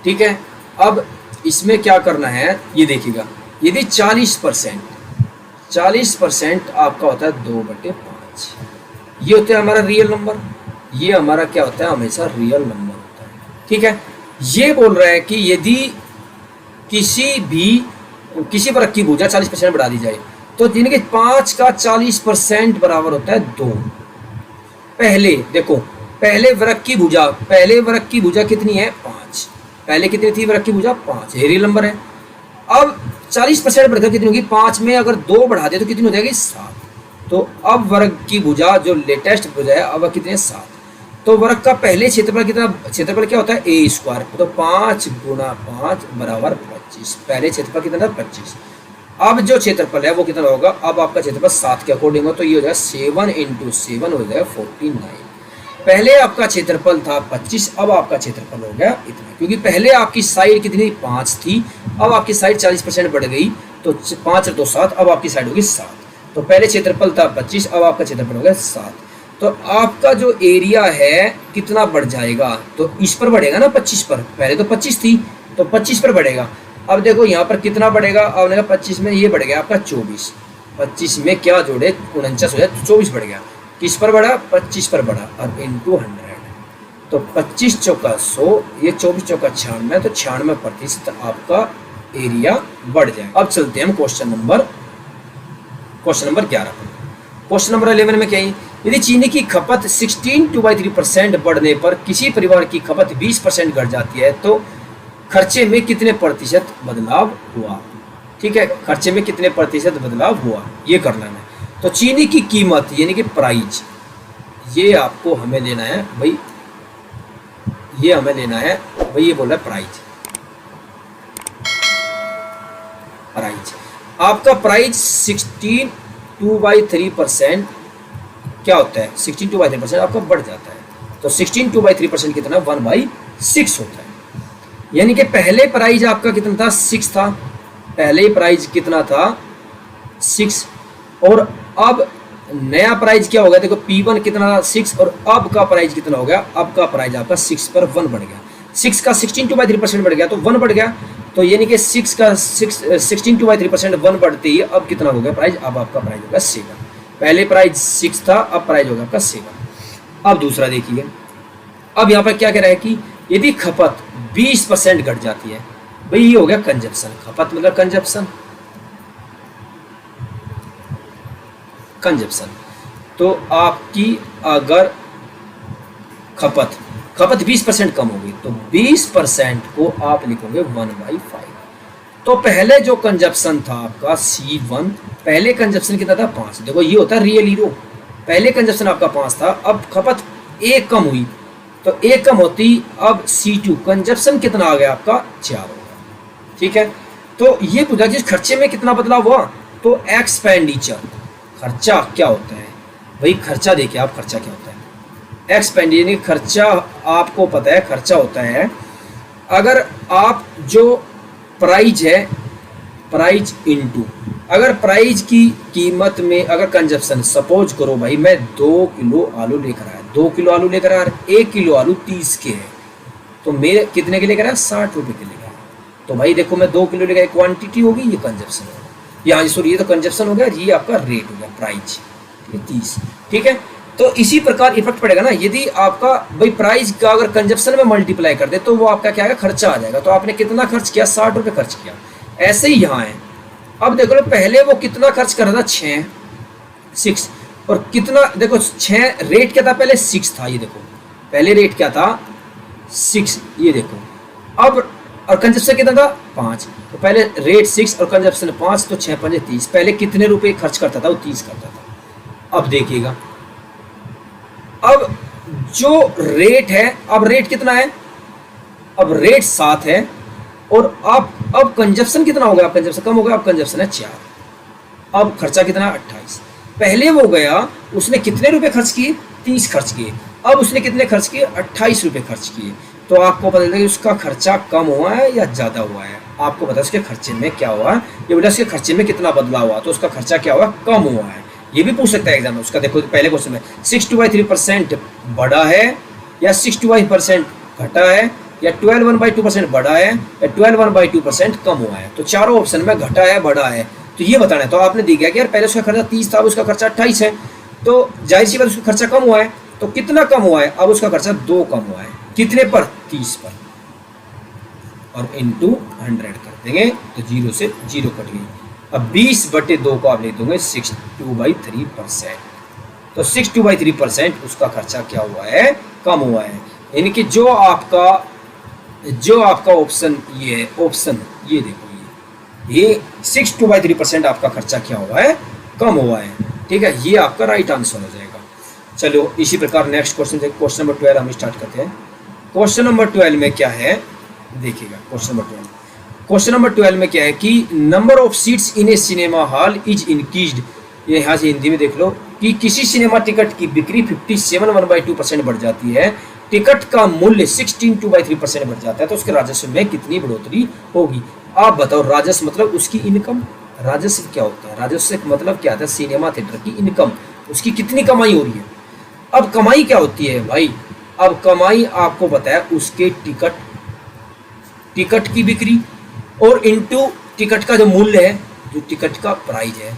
ठीक है। अब इसमें क्या करना है ये देखिएगा, यदि 40% आपका होता है 2/5, ये होता है हमारा रियल नंबर, ये हमारा क्या होता है हमेशा रियल नंबर होता है, ठीक है। ये बोल रहा है कि यदि किसी वर्ग की भुजा 40% बढ़ा दी जाए तो जिनके 5 का 40% बराबर होता है 2। पहले देखो, पहले वर्ग की भुजा कितनी है 5, पहले कितनी थी वर्ग की भुजा 5, ये रियल नंबर है। अब 40% बढ़कर कितनी होगी, 5 में अगर 2 बढ़ा दे तो कितनी हो जाएगी 7। तो अब वर्ग की भुजा जो लेटेस्ट भुजा है अब कितनी है 7। तो वर्ग का पहले क्षेत्रफल क्या होता है ए स्क्वायर, तो 5 गुणा 5 बराबर 25, पहले क्षेत्रफल कितना था 25। अब जो क्षेत्रफल है वो कितना होगा, अब आपका क्षेत्रफल 7 के अकॉर्डिंग हो तो ये हो जाएगा 7 इंटू 7 हो जाएगा 49। पहले आपका क्षेत्रफल था 25, अब आपका क्षेत्रफल हो गया इतना, क्योंकि पहले आपकी साइड कितनी 5 थी, अब आपकी साइड 40% बढ़ गई तो 5 तो 7, अब आपकी साइड होगी 7। तो पहले क्षेत्रफल था 25, अब आपका क्षेत्रफल हो गया 7। तो आपका जो एरिया है कितना बढ़ जाएगा, तो इस पर बढ़ेगा ना 25 पर, पहले तो 25 थी तो 25 पर बढ़ेगा। अब देखो यहाँ पर कितना बढ़ेगा, अब 25 में ये बढ़ गया आपका 24, 25 में क्या जोड़े 49 हो जाए, 24 बढ़ गया, किस पर बढ़ा 25 पर बढ़ा और इंटू 100। तो 25 चौका 100, ये 24 चौका 96, तो 96% आपका एरिया बढ़ जाएगा। अब चलते हैं हम क्वेश्चन नंबर 11 पर। क्वेश्चन नंबर 11 में क्या है, यदि चीनी की खपत 16/3% बढ़ने पर किसी परिवार की खपत 20% घट जाती है तो खर्चे में कितने प्रतिशत बदलाव हुआ, ठीक है, खर्चे में कितने प्रतिशत बदलाव हुआ ये करना है। तो चीनी की कीमत यानी कि प्राइस, ये आपको हमें लेना है भाई, ये हमें लेना है भाई, ये बोल रहा है प्राइस आपका प्राइस 16/3% क्या होता है, 16/3% आपका बढ़ जाता है। तो 16/3% कितना 1/6 होता है, यानी कि पहले प्राइस आपका कितना था 6 था, पहले प्राइस कितना था 6, और अब नया प्राइस क्या हो गया, देखो P1 कितना 6 और अब का प्राइस कितना हो गया, अब का प्राइस आपका 6 पर 1 बढ़ गया, 6 का 16/3% बढ़ गया तो 1 बढ़ गया। तो यानी कि 6 का 16/3% 1 बढ़ते ही अब कितना हो गया प्राइस, अब आपका प्राइस होगा 7। पहले प्राइस 6 था, अब प्राइस होगा आपका 7। अब दूसरा देखिए, अब यहाँ पर क्या कह रहा है कि यदि खपत 20% घट जाती है, भाई ये हो गया कंजप्शन, खपत मतलब कंजप्शन। तो आपकी अगर खपत 20% कम होगी तो 20% को आप लिखोगे 1/5। तो पहले जो कंजप्शन था आपका C1, पहले कंजप्शन कितना था 5, देखो ये होता है रियल हीरो, पहले कंजप्शन आपका 5 था, अब खपत 1 कम हुई तो 1 कम होती, अब C2 कंजप्शन कितना आ गया आपका 4 होगा, ठीक है। तो ये पूछा जिस खर्चे में कितना बदलाव हुआ, तो एक्सपेंडिचर, खर्चा क्या होता है भाई, खर्चा देखिए आप, खर्चा क्या होता है एक्सपेंडिचर, खर्चा आपको पता है खर्चा होता है अगर आप जो प्राइस है, प्राइस इनटू अगर प्राइस की कीमत में अगर कंजप्शन, सपोज करो भाई मैं 2 किलो आलू लेकर आया, 2 किलो आलू लेकर आया, 1 किलो आलू 30 के है, तो मेरे कितने के लेकर आया 60 रुपये के लेकर आया। तो भाई देखो मैं 2 किलो लेकर, क्वांटिटी होगी, ये कंजप्शन होगा, यहाँ सॉरी ये तो कंजप्शन हो गया, ये आपका रेट हो गया प्राइस 30, ठीक है। तो इसी प्रकार इफेक्ट पड़ेगा ना, यदि आपका भाई प्राइस का अगर कंजप्शन में मल्टीप्लाई कर दे तो वो आपका क्या आएगा खर्चा आ जाएगा। तो आपने कितना खर्च किया 60 रुपये खर्च किया, ऐसे ही यहाँ है। अब देखो लो पहले वो कितना खर्च कर रहा था 6 और कितना देखो 6 रेट क्या था पहले 6 था, ये देखो पहले रेट क्या था 6, ये देखो। अब और कंजप्शन कितना था 5, तो पहले रेट 6 और कंजप्शन 5, तो 6 5 30। पहले कितने रुपए खर्च करता था, वो 30 करता था। अब देखिएगा, अब जो रेट है, अब रेट कितना है, अब रेट 7 है, और अब कंजप्शन कितना हो गया, कंजप्शन कम हो गया, अब कंजप्शन है 4, अब खर्चा कितना है 28। पहले वो गया, उसने कितने रुपए खर्च किए, 30 खर्च किए, अब उसने कितने खर्च किए, 28 रुपए खर्च किए। तो आपको पता चलता है कि उसका खर्चा कम हुआ है या ज़्यादा हुआ है। आपको पता है उसके खर्चे में क्या हुआ है, ये बेटा उसके खर्चे में कितना बदलाव हुआ, तो उसका खर्चा क्या हुआ, कम हुआ है। ये भी पूछ सकता है एग्जाम में उसका। देखो पहले क्वेश्चन में 62/3% बढ़ा है या 62% घटा है, या 12/2% बढ़ा है, या 12/2% कम हुआ है। तो चारों ऑप्शन में घटा है, बढ़ा है, तो ये बताना है। तो आपने दिया कि यार पहले उसका खर्चा 30 था, अब उसका खर्चा 28 है, तो जाहिर सी बात उसका खर्चा कम हुआ है। तो कितना कम हुआ है, अब उसका खर्चा 2 कम हुआ है, कितने पर, 30 पर, और इंटू 100 कर देंगे, तो 0 से 0 कट गई। अब 20/2 को आप लिख दोगे 62/3%। तो 62/3% उसका खर्चा क्या हुआ है, कम हुआ है। यानी कि जो आपका ऑप्शन ये है, ऑप्शन ये देखो, ये 62/3% आपका खर्चा क्या हुआ है, कम हुआ है। ठीक है, ये आपका राइट आंसर हो जाएगा। चलो इसी प्रकार नेक्स्ट क्वेश्चन, क्वेश्चन नंबर 12 हम स्टार्ट करते हैं। क्वेश्चन नंबर 12 में क्या है, देखिएगा क्वेश्चन नंबर 12 में क्या है कि number of seats in A cinema hall is increased. ये यहाँ से हिंदी में देख लो कि किसी सिनेमा टिकट की बिक्री 57.1/2% बढ़ जाती है, टिकट का मूल्य 16.2/3% बढ़ जाता है, तो उसके राजस्व में कितनी बढ़ोतरी होगी। आप बताओ, राजस्व मतलब उसकी इनकम। राजस्व क्या होता है, राजस्व मतलब क्या होता है, सिनेमा थिएटर की इनकम, उसकी कितनी कमाई हो रही है। अब कमाई क्या होती है भाई, अब कमाई आपको पता है उसके टिकट की बिक्री और इनटू टिकट का जो मूल्य है, जो टिकट का प्राइस है।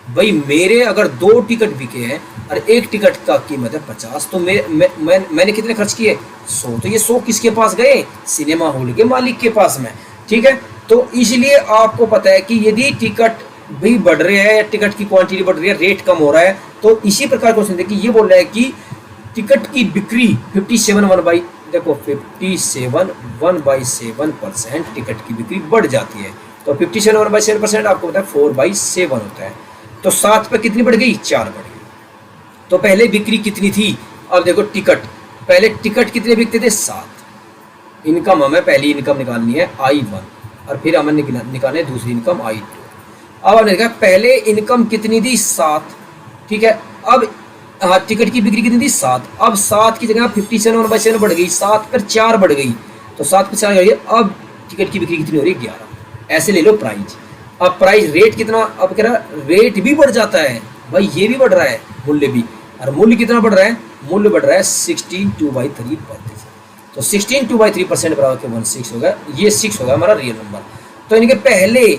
भाई मेरे अगर 2 टिकट बिके हैं और एक टिकट का कीमत है 50, तो मैंने कितने खर्च किए, 100। तो ये 100 किसके पास गए, सिनेमा हॉल के मालिक के पास में। ठीक है, तो इसलिए आपको पता है कि यदि टिकट भी बढ़ रहे हैं, टिकट की क्वांटिटी बढ़ रही है, रेट कम हो रहा है, तो इसी प्रकार क्वेश्चन देखिए, ये बोल रहा है कि टिकट की बिक्री 57/7% टिकट की बिक्री बढ़ जाती है। तो 57/7% आपको पता है 4/7 होता है, तो 7 पे कितनी बढ़ गई, 4 बढ़ गई। तो पहले बिक्री कितनी थी, अब देखो टिकट, पहले टिकट कितने बिकते थे, 7। इनकम हमें पहली इनकम निकालनी है I1, और फिर हमें निकालनी है दूसरी इनकम I2। अब हमने देखा पहले इनकम कितनी थी, 7। ठीक है, अब हाँ टिकट की बिक्री कितनी थी, 7। अब 7 की जगह 57/7 बढ़ गई, 7 पर 4 बढ़ गई, तो 7 पर 4 बढ़ गई। अब टिकट की बिक्री कितनी हो रही है, 11। ऐसे ले लो प्राइस। अब प्राइस रेट कितना, अब कह रहा रेट भी बढ़ जाता है भाई, ये भी बढ़ रहा है, मूल्य भी। और मूल्य कितना बढ़ रहा है, मूल्य बढ़ रहा है 16/2/3%। तो 16/2/3% बराबर के 16 होगा, ये 6 होगा हमारा रियल नंबर। तो इनके पहले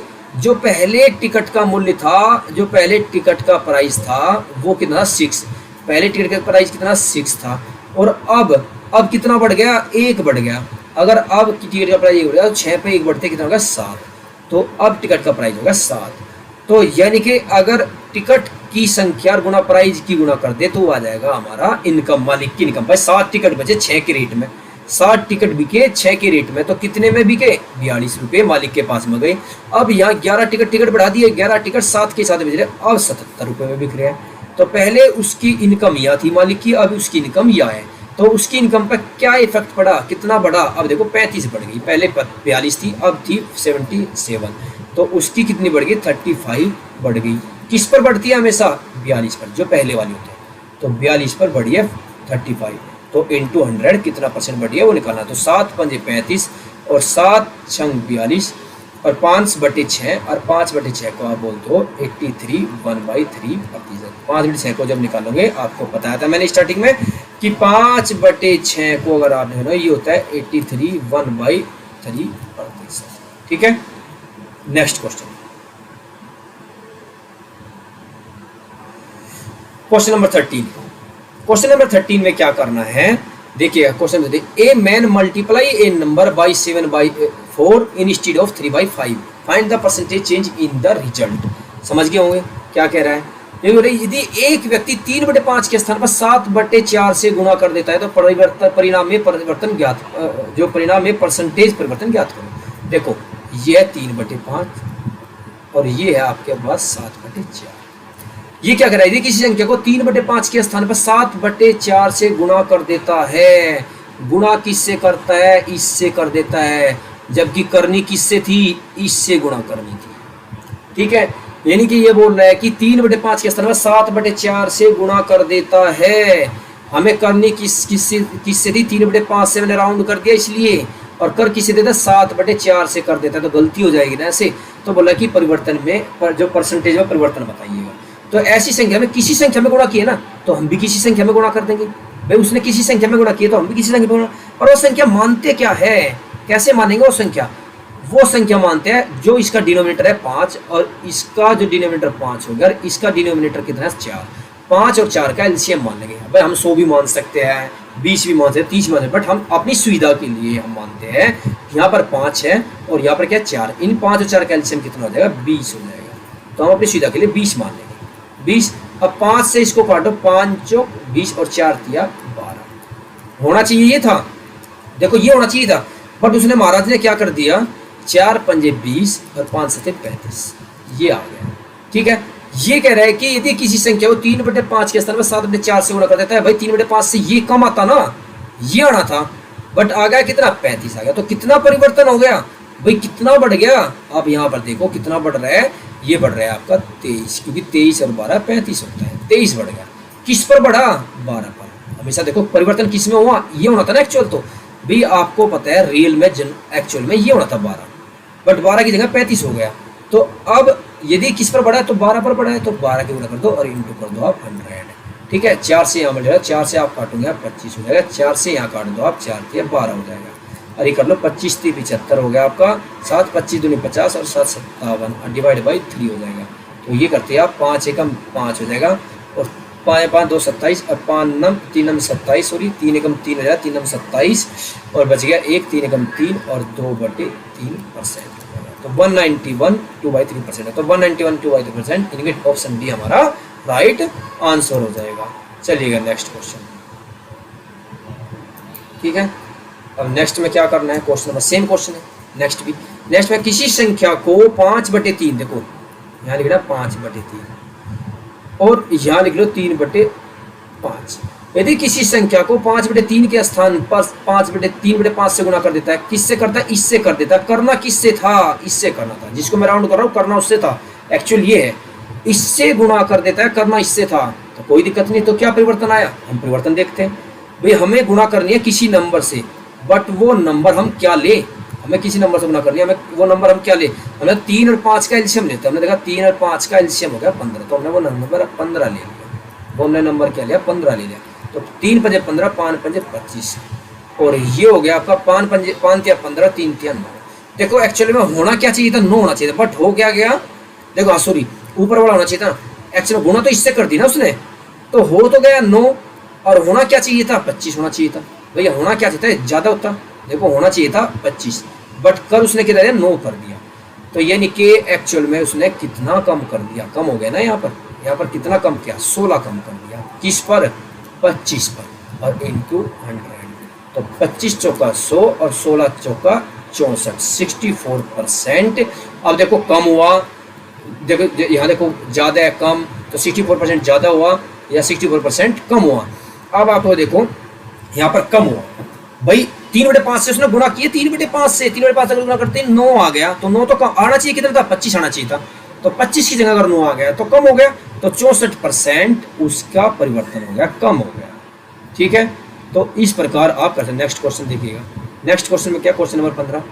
टिकट का मूल्य था, जो पहले टिकट का प्राइस था वो कितना, 6। पहले टिकट का प्राइस कितना, 6 था, और अब कितना बढ़ गया, 1 बढ़ गया। अगर अब टिकट का प्राइस 1 बढ़ गया, तो 6 पे 1 बढ़ते कितना होगा, 7। तो अब टिकट का प्राइस होगा 7। तो यानी कि अगर टिकट की संख्या गुना प्राइस की गुना कर दे, तो आ जाएगा हमारा इनकम, मालिक की इनकम। भाई 7 टिकट बचे 6 के रेट में, 7 टिकट बिके 6 के रेट में, तो कितने में बिके, 42 रुपये मालिक के पास में गए। अब यहाँ 11 टिकट बढ़ा दिए, 11 टिकट 7 के साथ बेच रहे, अब 77 रुपये में बिक रहे हैं। तो पहले उसकी इनकम यहाँ थी मालिक की, अब उसकी इनकम यहाँ है। तो उसकी इनकम पर क्या इफेक्ट पड़ा, कितना बढ़ा, अब देखो 35 बढ़ गई, पहले 42 थी, अब थी 77। तो उसकी कितनी बढ़ गई, 35 बढ़ गई। किस पर बढ़ती है हमेशा, 42 पर, जो पहले वाली होती है। तो 42 पर बढ़ी है 35, तो इंटू 100 कितना परसेंट बढ़ी है वो निकालना। तो 7 पंजे 35 और 7 छंग 42 और 5/6 और 5/6 को आप बोलते हो 83 1/3%। 5/6 को जब निकालोगे, आपको बताया था मैंने स्टार्टिंग में कि 5/6 को अगर आपने ना, ये होता है 83 1/3%। ठीक है, next question, question number 13। Question number 13 में क्या करना है, देखिए क्वेश्चन में a man multiply A number by 7/4 instead of 3/5, find the percentage change in the result. समझ गए होंगे क्या कह रहा है। ये बोले यदि एक व्यक्ति 3/5 के स्थान पर 7/4 से गुणा कर देता है तो परिणाम में परिवर्तन ज्ञात, जो परिणाम में परसेंटेज परिवर्तन ज्ञात करो। देखो ये है 3/5 और ये है आपके पास 7/4। ये क्या कर रहा है, यदि किसी संख्या को 3/5 के स्थान पर 7/4 से गुणा कर देता है, गुणा किससे करता है, इससे कर देता है, जबकि करनी किससे थी, इससे गुणा करनी थी। ठीक है, यानी कि ये बोल रहा है कि 3/5 के स्थान पर 7/4 से गुणा कर देता है। हमें करनी किससे थी, 3/5 से मैंने राउंड कर दिया इसलिए, और कर किससे देता है, 7/4 से कर देता है, तो गलती हो जाएगी ना ऐसे। तो बोला कि परिवर्तन में जो परसेंटेज में परिवर्तन बताइएगा। तो ऐसी संख्या में किसी संख्या में गुणा किया ना तो हम भी किसी संख्या में गुणा कर देंगे। भाई उसने किसी संख्या में गुणा किया तो हम भी किसी संख्या में गुणा, और वो संख्या मानते क्या है, कैसे मानेंगे वो संख्या, वो संख्या मानते हैं जो इसका डिनोमिनेटर है 5 और इसका जो डिनोमिनेटर 5 हो गया, और इसका डिनोमिनेटर कितना है 4, 5 और 4 का एलसीएम मान लेंगे। भाई हम 100 भी मान सकते हैं, 20 भी मान सकते हैं, 30 भी मान सकते हैं, बट हम अपनी सुविधा के लिए हम मानते हैं यहाँ पर 5 है और यहाँ पर क्या 4, इन 5 और 4 का एलसीएम कितना हो जाएगा, 20 हो जाएगा। तो हम अपनी सुविधा के लिए 20 मान लेंगे, 20। अब 5 से इसको काटो, 5 चौक 20 और 4 दिया 12। होना चाहिए ये था, देखो ये होना चाहिए था, बट उसने महाराज ने क्या कर दिया, 4 पंजे 20 और 5 सते 35, ये आ गया। ठीक है, ये कह रहा है कि यदि किसी संख्या को 3/5 के स्थान पर 7/4 से गुणा कर देता है, भाई 3/5 से ये कम आता ना, ये आना था, बट आ गया कितना, 35 आ गया। तो कितना परिवर्तन हो गया भाई, कितना बढ़ गया। आप यहाँ पर देखो कितना बढ़ रहा है, ये बढ़ रहा है आपका 23, क्योंकि 23 और 12 35 होता है, 23 बढ़ गया। किस पर बढ़ा, 12 पर। हमेशा देखो परिवर्तन किस में हुआ, ये होना था ना एक्चुअल, तो भाई आपको पता है रियल में एक्चुअल में ये होना था 12, बट 12 की जगह 35 हो गया। तो अब यदि किस पर बढ़ा है तो 12 पर बढ़ा है, तो 12 के गुणा कर दो और इंटू कर दो आप 100। ठीक है, 4 से यहाँ मिल जाएगा, 4 से आप काटोगे आप 25 हो जाएगा, 4 से यहाँ काट दो आप 4 के 12 हो जाएगा। अरे कर लो, 25 3 75 हो गया आपका, 7 25 दूनी 50 और 7 57 और डिवाइड बाई 3 हो जाएगा। तो ये करते हैं आप, 5 एकम 5 हो जाएगा, और 5 5 2 27 और 5 9 3 9 27, सॉरी 3 एकम 3 हो जाएगा, 3 9 27 और बच गया 1 3 एकम 3 और 2/3%। तो 191 2/3% है, तो 191 2/3%, इनके ऑप्शन डी हमारा राइट आंसर हो जाएगा। चलिएगा नेक्स्ट क्वेश्चन। ठीक है, अब नेक्स्ट में क्या करना है, क्वेश्चन नंबर सेम क्वेश्चन है, नेक्स्ट में किसी संख्या को 5/3, देखो यहाँ लिख रहा है 5/3 और यहाँ लिख लो 3/5। यदि किसी संख्या को 5/3 के स्थान पर 3/5 से गुणा कर देता है, किससे करता है, इससे कर देता है। करना किससे था, इससे करना था, जिसको मैं राउंड कर रहा हूँ करना उससे था, एक्चुअल ये है, इससे गुणा कर देता है, करना इससे था, तो कोई दिक्कत नहीं। तो क्या परिवर्तन आया, हम परिवर्तन देखते हैं। भाई हमें गुणा करनी है किसी नंबर से, बट वो नंबर हम क्या ले, हमें किसी नंबर से गुणा करनी है, हमें वो नंबर हम क्या ले, हमने 3 और 5 का एलसीएम लेते हैं। हमने देखा 3 और 5 का एलसीएम हो गया 15, तो हमने वो नंबर 15 ले लिया, वो हमने नंबर क्या लिया, 15 ले लिया। तो 3 पंजे 15, 5 पंजे 25, और ये हो गया आपका 5 पंजे 5 तिया 15, 3 तिया 9। देखो एक्चुअली में होना क्या चाहिए था, 9 होना चाहिए था, बट हो क्या गया, देखो सॉरी ऊपर वाला होना चाहिए था। एक्चुअली गुणा तो इससे कर दी ना उसने, तो हो तो गया 9, और होना क्या चाहिए था, 25 होना चाहिए था। भैया होना क्या चाहिए था, ज़्यादा होता, देखो होना चाहिए था 25, बट कर उसने कितना दिया, 9 कर दिया। तो यानी कि एक्चुअल में उसने कितना कम कर दिया, कम हो गया ना, यहाँ पर कितना कम किया, 16 कम कर दिया, किस पर, 25 पर, और इंटू 100। तो 25 चौका 100 और 16 चौका 64, 64%। अब देखो कम हुआ, देखो यहाँ देखो ज़्यादा है कम, तो 64% ज़्यादा हुआ या 64% कम हुआ। अब आपको देखो यहाँ पर कम हुआ, भाई 3/5 से उसने गुणा किया, 3/5 से 3/5 से गुणा करते 9 आ गया, तो 9 तो कम आना चाहिए, कितना था, 25 आना चाहिए था, तो 25 की जगह अगर 9 आ गया तो कम हो गया, तो 64% उसका परिवर्तन हो गया, कम हो गया। ठीक है, तो इस प्रकार आप करते हैं। नेक्स्ट क्वेश्चन देखिएगा, नेक्स्ट क्वेश्चन में क्या, क्वेश्चन नंबर 15,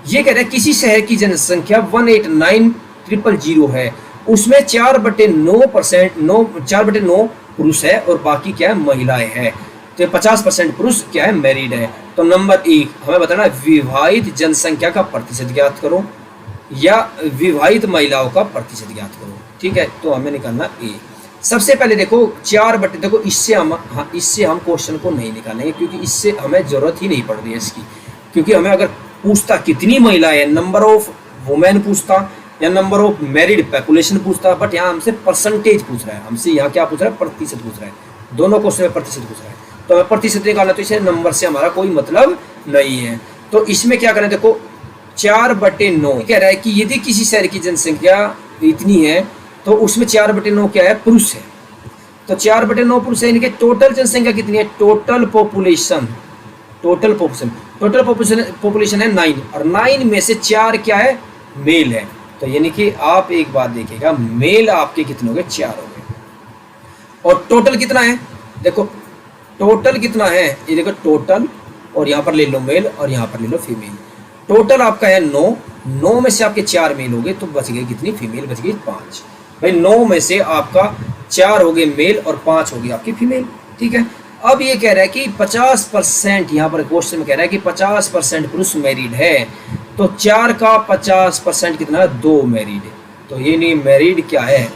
ये कह रहे हैं किसी शहर की जनसंख्या 189,000 है, उसमें 4/9 पुरुष है और बाकी क्या है, महिलाएं हैं, तो 50% पुरुष क्या है, मैरिड है। तो नंबर 1 हमें बताना है विवाहित जनसंख्या का प्रतिशत ज्ञात करो, या विवाहित महिलाओं का प्रतिशत ज्ञात करो। ठीक है, तो हमें निकालना ए। सबसे पहले देखो 4/, देखो इससे हम क्वेश्चन को नहीं निकालेंगे, क्योंकि इससे हमें जरूरत ही नहीं पड़ रही है इसकी, क्योंकि हमें अगर पूछता कितनी महिलाएं, नंबर ऑफ वुमेन पूछता, या नंबर ऑफ मैरिड पॉपुलेशन पूछता है, बट यहाँ हमसे परसेंटेज पूछ रहा है, हमसे यहाँ क्या पूछ रहा है, प्रतिशत पूछ रहा है। दोनों क्वेश्चन में प्रतिशत पूछ रहा है, तो हमें प्रतिशत निकालना, तो इसे नंबर से हमारा कोई मतलब नहीं है। तो इसमें क्या करें, देखो 4/9 कह रहा है कि यदि किसी शहर की जनसंख्या इतनी है तो उसमें 4/9 क्या है, पुरुष है। तो 4/9 पुरुष है, इनके टोटल जनसंख्या कितनी है, टोटल पॉपुलेशन है 9, और 9 में से 4 क्या है, मेल है। तो यानी कि आप एक बात देखिएगा, मेल आपके कितने हो गए, 4 हो गए। और टोटल कितना है, देखो टोटल कितना है, ये देखो टोटल, और यहाँ पर ले लो मेल और यहाँ पर ले लो फीमेल। टोटल आपका है 9 में से आपके 4 मेल हो गए, तो बच गए कितनी, फीमेल बच गई 5। भाई 9 में से आपका 4 हो गए मेल और 5 हो गई आपकी फीमेल, ठीक है। अब ये कह रहा है कि 50%, यहाँ पर क्वेश्चन में कह रहा है कि 50% पुरुष मैरिड है, तो 4 का 50% कितना है, 2 मैरिड। तो ये नहीं, मैरिड क्या है,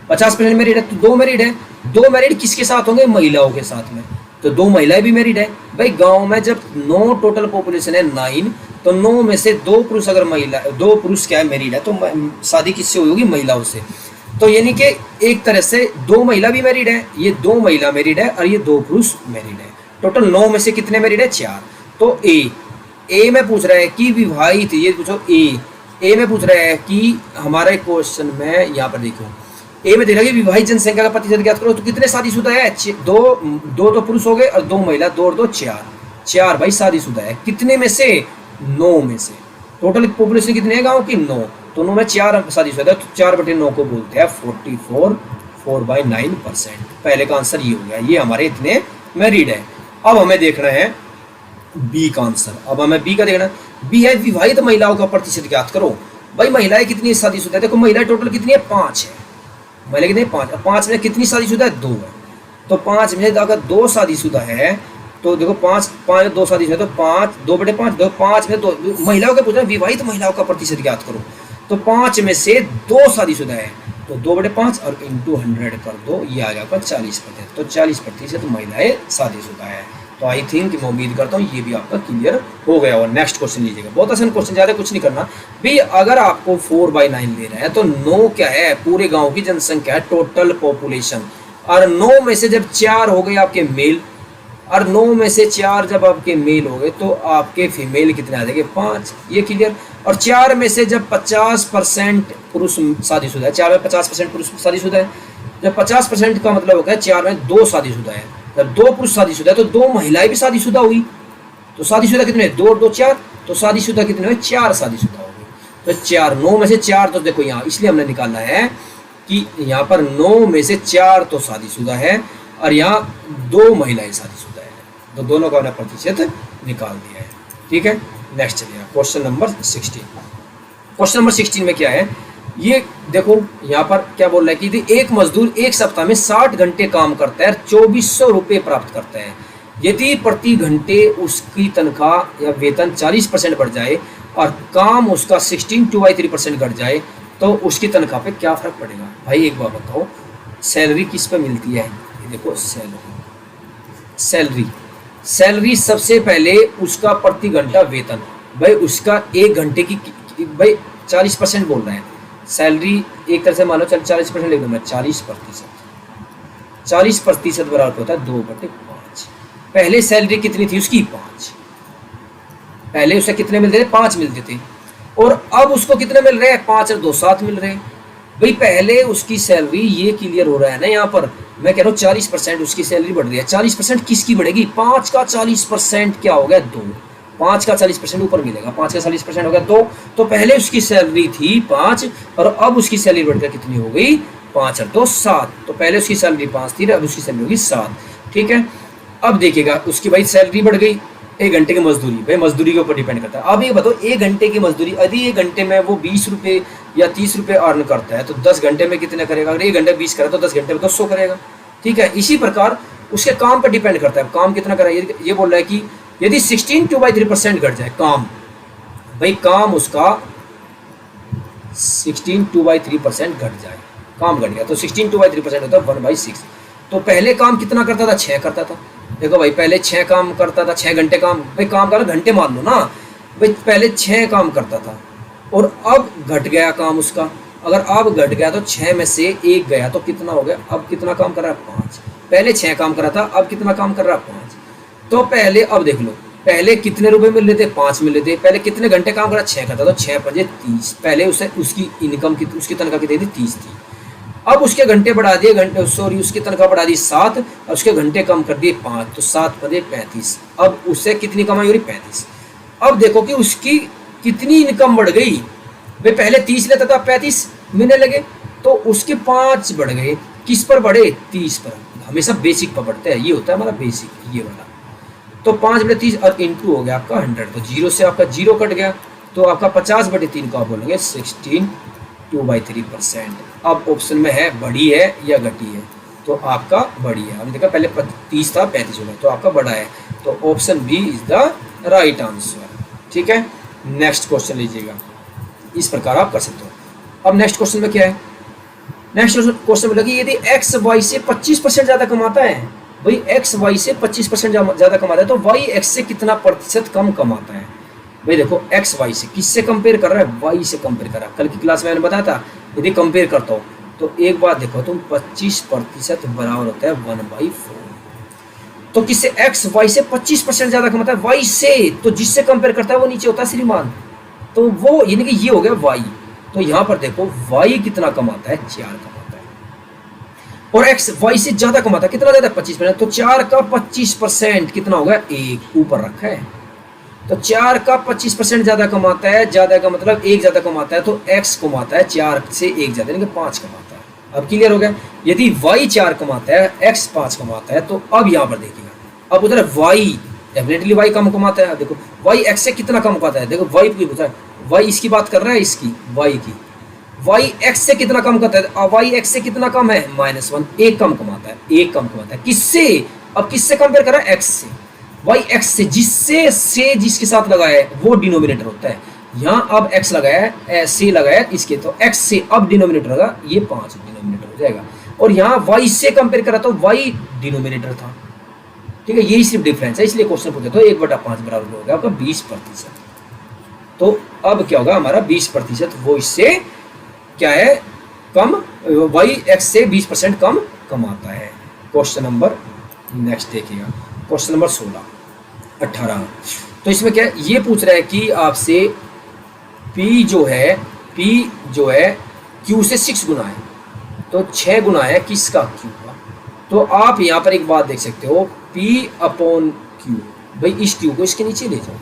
50% मैरिड है, तो 2 मैरिड है। 2 मैरिड किसके साथ होंगे, महिलाओं के साथ में, तो 2 महिलाएं भी मैरिड है। भाई गांव में जब 9 टोटल पॉपुलेशन है 9, तो 9 में से 2 पुरुष, अगर महिला 2 पुरुष क्या है, मैरिड है, तो शादी किससे हुई होगी, महिलाओं से। तो यानी कि एक तरह से 2 महिला भी मैरिड है, ये 2 महिला मैरिड है और ये 2 पुरुष मैरिड है। टोटल 9 में से कितने मैरिड है, 4। तो ए में पूछ रहा है कि विवाहित, ये पूछो ए में पूछ रहा है कि हमारे क्वेश्चन में यहाँ पर देखो, ए में देखा कि विवाहित जनसंख्या का प्रतिशत ज्ञात करो, तो कितने शादीशुदा है, 2 तो पुरुष हो गए और 2 महिला, 2 और 2 4 भाई शादीशुदा है। कितने में से, 9 में से। टोटल पॉपुलेशन कितनी है गांव की, 9, तो 9 में 4 शादीशुदा है, तो 4/9 को बोलते हैं 44, 4/9%। पहले का आंसर ये हो गया, ये हमारे इतने मैरिड है। अब हमें देखना है बी का आंसर। अब हमें बी का देखना है, बी है विवाहित महिलाओं का प्रतिशत ज्ञात करो। भाई महिलाएं कितनी शादीशुदा है, देखो महिलाएं टोटल कितनी है, 5 है। महिला कितनी, 5, 5 में कितनी शादीशुदा है, 2 है। तो 5 में अगर 2 शादीशुदा है, तो देखो 5 में 2 शादीशुदा है, तो 5, 2/5, 5 में 2 महिलाओं का पूछना, विवाहित महिलाओं का प्रतिशत ज्ञात करो। तो 5 में से 2 शादीशुदा है, तो 2/5 और इंटू 100 कर दो, ये आ जाएगा 40%। तो 40% महिलाएं शादीशुदा है। तो आई थिंक, मैं उम्मीद करता हूँ ये भी आपका क्लियर हो गया। और नेक्स्ट क्वेश्चन लीजिएगा, बहुत आसान क्वेश्चन, ज़्यादा कुछ नहीं करना भी। अगर आपको 4/9 ले रहा है, तो 9 क्या है, पूरे गांव की जनसंख्या है, टोटल पॉपुलेशन। और 9 में से जब 4 हो गए आपके मेल, और 9 में से 4 जब आपके मेल हो गए, तो आपके फीमेल कितने आ जाएंगे, 5, ये क्लियर। और 4 में से जब 50% पुरुष शादीशुदा है, 4 में 50% पुरुष शादीशुदा है, जब 50% का मतलब होगा 4 में 2 शादीशुदा है, जब 2 पुरुष शादीशुदा है तो 2 महिलाएं भी शादीशुदा हुई। तो शादीशुदा कितने, 2 और 2 4, तो शादीशुदा कितने हुए, 4 शादीशुदा हो गए। तो 4, 9 में से 4, तो देखो यहाँ इसलिए हमने निकालना है कि यहाँ पर 9 में से 4 तो शादीशुदा है और यहाँ 2 महिलाएं शादीशुदा है, तो दोनों का हमने प्रतिशत निकाल दिया है, ठीक है। नेक्स्ट चलिए क्वेश्चन नंबर 16। क्वेश्चन नंबर 16 में क्या है, ये देखो यहाँ पर क्या बोल रहा है कि एक मजदूर एक सप्ताह में 60 घंटे काम करता है, 2400 रुपये प्राप्त करता है। यदि प्रति घंटे उसकी तनख्वाह या वेतन 40% बढ़ जाए और काम उसका 16/3% घट जाए, तो उसकी तनख्वाह पे क्या फर्क पड़ेगा। भाई एक बात बताओ, सैलरी किस पे मिलती है, ये देखो सैलरी सबसे पहले उसका प्रति घंटा वेतन, भाई उसका 1 घंटे की, भाई 40% बोल रहा है सैलरी, एक तरह से मान लो 40% लिख दो मैं, 40% बराबर होता है 2/5। पहले सैलरी कितनी थी उसकी, 5। पहले उसे कितने मिलते थे, 5 मिलते थे, और अब उसको कितने मिल रहे हैं, 5 और 2 7 मिल रहे हैं। भाई पहले उसकी सैलरी, ये क्लियर हो रहा है ना, यहाँ पर मैं कह रहा हूँ 40% उसकी सैलरी बढ़ रही है। 40% किसकी बढ़ेगी, 5 का 40% क्या हो गया, 2। 5 का 40% ऊपर मिलेगा, 5 का 40% हो गया 2। तो पहले उसकी सैलरी थी 5 और अब उसकी सैलरी बढ़कर कितनी हो गई, 5 और 2 7। तो पहले उसकी सैलरी 5 थी, अब उसकी सैलरी होगी 7, ठीक है। अब देखिएगा उसकी भाई सैलरी बढ़ गई, 1 घंटे की मजदूरी, भाई मजदूरी के ऊपर डिपेंड करता है। अब ये बताओ 1 घंटे की मजदूरी, यदि 1 घंटे में वो 20 रुपये या 30 रुपये अर्न करता है, तो 10 घंटे में कितने करेगा, अगर 1 घंटे 20 करे तो 10 घंटे में 200 करेगा, ठीक है। इसी प्रकार उसके काम पर डिपेंड करता है, काम कितना करा। ये बोल रहा है कि यदि 16/3% घट जाए काम, भाई काम उसका 16/3% घट जाए, काम घट गया, तो 16/3% होता है 1/6। तो पहले काम कितना करता था, 6 करता था। देखो भाई पहले 6 काम करता था, 6 घंटे काम, भाई काम का घंटे मान लो ना, भाई पहले 6 काम करता था और अब घट गया काम उसका। अगर अब घट गया तो 6 में से 1 गया तो कितना हो गया, अब कितना काम कर रहा है 5। पहले 6 काम कर रहा था, अब कितना काम कर रहा है 5। तो पहले अब देख लो, पहले कितने रुपए मिल रहे थे, 5 मिल रहे थे। पहले कितने घंटे काम करा, 6 करता, तो 6 5 30। पहले उसे उसकी इनकम की उसकी तनख्वाह कितनी थी, 30 थी। अब उसके घंटे बढ़ा दिए, घंटे सॉरी उसकी तनख्वाह बढ़ा दी 7 और उसके घंटे कम कर दिए 5, तो 7 5 35। अब उससे कितनी कमाई हो रही, 35। अब देखो कि उसकी कितनी इनकम बढ़ गई। वे पहले 30 लेता था, 35 मिलने लगे, तो उसके 5 बढ़ गए। किस पर बढ़े, 30 पर। हमेशा बेसिक पर बढ़ते हैं, ये होता है हमारा बेसिक, ये वाला। तो 5 बटे 30 और इंटू हो गया आपका 100, तो 0 से आपका 0 कट गया, तो आपका 50 बटे 3 को आप बोलोगे 16 2/3%। अब ऑप्शन में है बड़ी है या घटी है, तो आपका बड़ी है। हमने देखा पहले 30 था, 35 हो गया, तो आपका बड़ा है। तो option B is the right answer. ठीक है, नेक्स्ट क्वेश्चन लीजिएगा। इस प्रकार आप कर सकते हो। अब नेक्स्ट क्वेश्चन में क्या है, नेक्स्ट क्वेश्चन में लगी यदि एक्स वाई से 25% ज़्यादा कमाता है, भाई एक्स वाई से 25% ज़्यादा कमाता है, तो वाई एक्स से कितना प्रतिशत कम कमाता है। भाई देखो एक्स वाई से किससे कंपेयर कर रहा है, वाई से कंपेयर कर रहा है। कल की क्लास में मैंने बताया था यदि कंपेयर करता हो तो एक बात देखो तुम, 25% बराबर होता है 1/4। तो किससे, एक्स वाई से 25% ज़्यादा कमाता है, वाई से, तो जिससे कंपेयर करता है वो नीचे होता है श्रीमान, तो वो यानी कि ये हो गया वाई। तो यहाँ पर देखो वाई कितना कमाता है, 4 कमाता है, और एक्स वाई से ज्यादा कमाता है, कितना ज्यादा, 25%। तो 4 का 25% कितना होगा, 1 ऊपर रखा है। तो 4 का 25% ज्यादा कमाता है, ज्यादा का मतलब 1 ज्यादा कमाता है, तो एक्स कमाता है 4 से 1 ज्यादा यानी कि 5 कमाता है। अब क्लियर हो गया। यदि वाई 4 कमाता है, एक्स 5 कमाता है, तो अब यहाँ पर देखिएगा, अब उधर वाई डेफिनेटली वाई कम कमाता है। देखो वाई एक्स से कितना कम कमाता है, देखो वाई की पूछा है, वाई इसकी बात कर रहा है, इसकी वाई की, वाई एक्स से कितना कम करता है, वाई एक्स से कितना कम है, -1, 1 कम कमाता है, 1 कम कमाता है। किससे, अब किससे कंपेयर कर रहा है, एक्स से, वाई एक्स से, जिससे से जिसके साथ लगाया है वो डिनोमिनेटर होता है। यहाँ अब एक्स लगाया है, से लगाया इसके, तो एक्स से अब डिनोमिनेटर होगा, ये 5 डिनोमिनेटर हो जाएगा। और यहाँ वाई से कंपेयर करा तो वाई डिनोमिनेटर था। ठीक है, यही सिर्फ डिफरेंस है, इसलिए क्वेश्चन पूछे तो 1/5 बराबर हो गया आपका 20%। तो अब क्या होगा हमारा 20%, वो इससे क्या है, कम, वाई एक्स से 20% कम कमाता है। क्वेश्चन नंबर नेक्स्ट देखिएगा, क्वेश्चन नंबर 18। तो इसमें क्या है, ये पूछ रहा है कि आपसे P जो है Q से 6 गुना है, तो 6 गुना है किसका, Q का। तो आप यहाँ पर एक बात देख सकते हो, P/Q, भाई इस Q को इसके नीचे ले जाओ,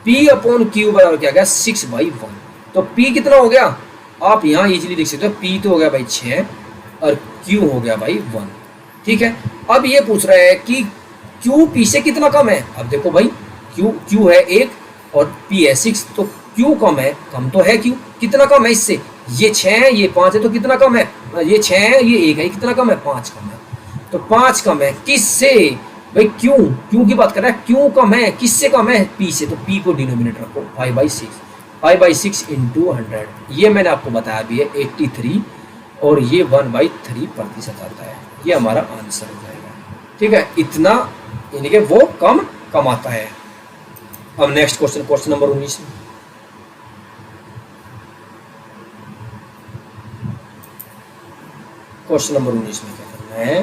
P/Q बराबर क्या गया, 6/1। तो P कितना हो गया, आप यहाँ इजीली देख सकते हो, P तो हो गया भाई 6 और Q हो गया भाई 1। ठीक है, अब ये पूछ रहा है कि Q P से कितना कम है। अब देखो भाई Q है 1 और P है 6, तो Q कम है, कम तो है Q, कितना कम है इससे, ये 6 है ये 5 है, तो कितना कम है, ये 6 है ये 1 है, कितना कम है, 5 कम है। तो 5 कम है किससे, भाई क्यों की बात कर रहा है, क्यों कम है, किससे कम है, P से, तो P को डिनोमिनेटर रखो 5/6, 5/6 × 100, ये मैंने आपको बताया भी है 83, और ये 1/3% आता है, ये हमारा आंसर हो जाएगा। ठीक है, इतना यानी कि वो कम कमाता है। अब next question number 19। Question number 19 में क्या करना है,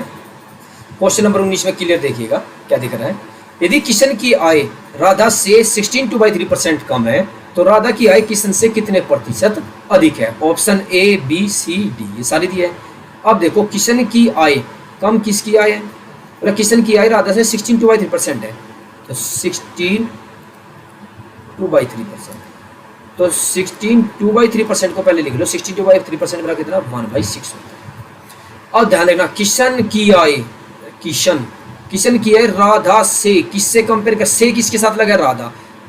क्वेश्चन नंबर 19 में क्लियर देखिएगा क्या दिख रहा है। यदि किशन की आय राधा से 16 2/3% कम है, तो राधा की आय किशन से कितने प्रतिशत अधिक है। Option A B C D ये सारी दी है। अब देखो किशन की आय कम किसकी आय है, मतलब किशन की आय राधा से 16 2/3% है, तो 16 2/3%, तो 16 2/3% को पहले लिख लो, 16 2/3% मेरा कितना 1/6 होता है। अब ध्यान रखना, किशन की आय राधा से, किससे कंपेयर कर, से किसके साथ लगा,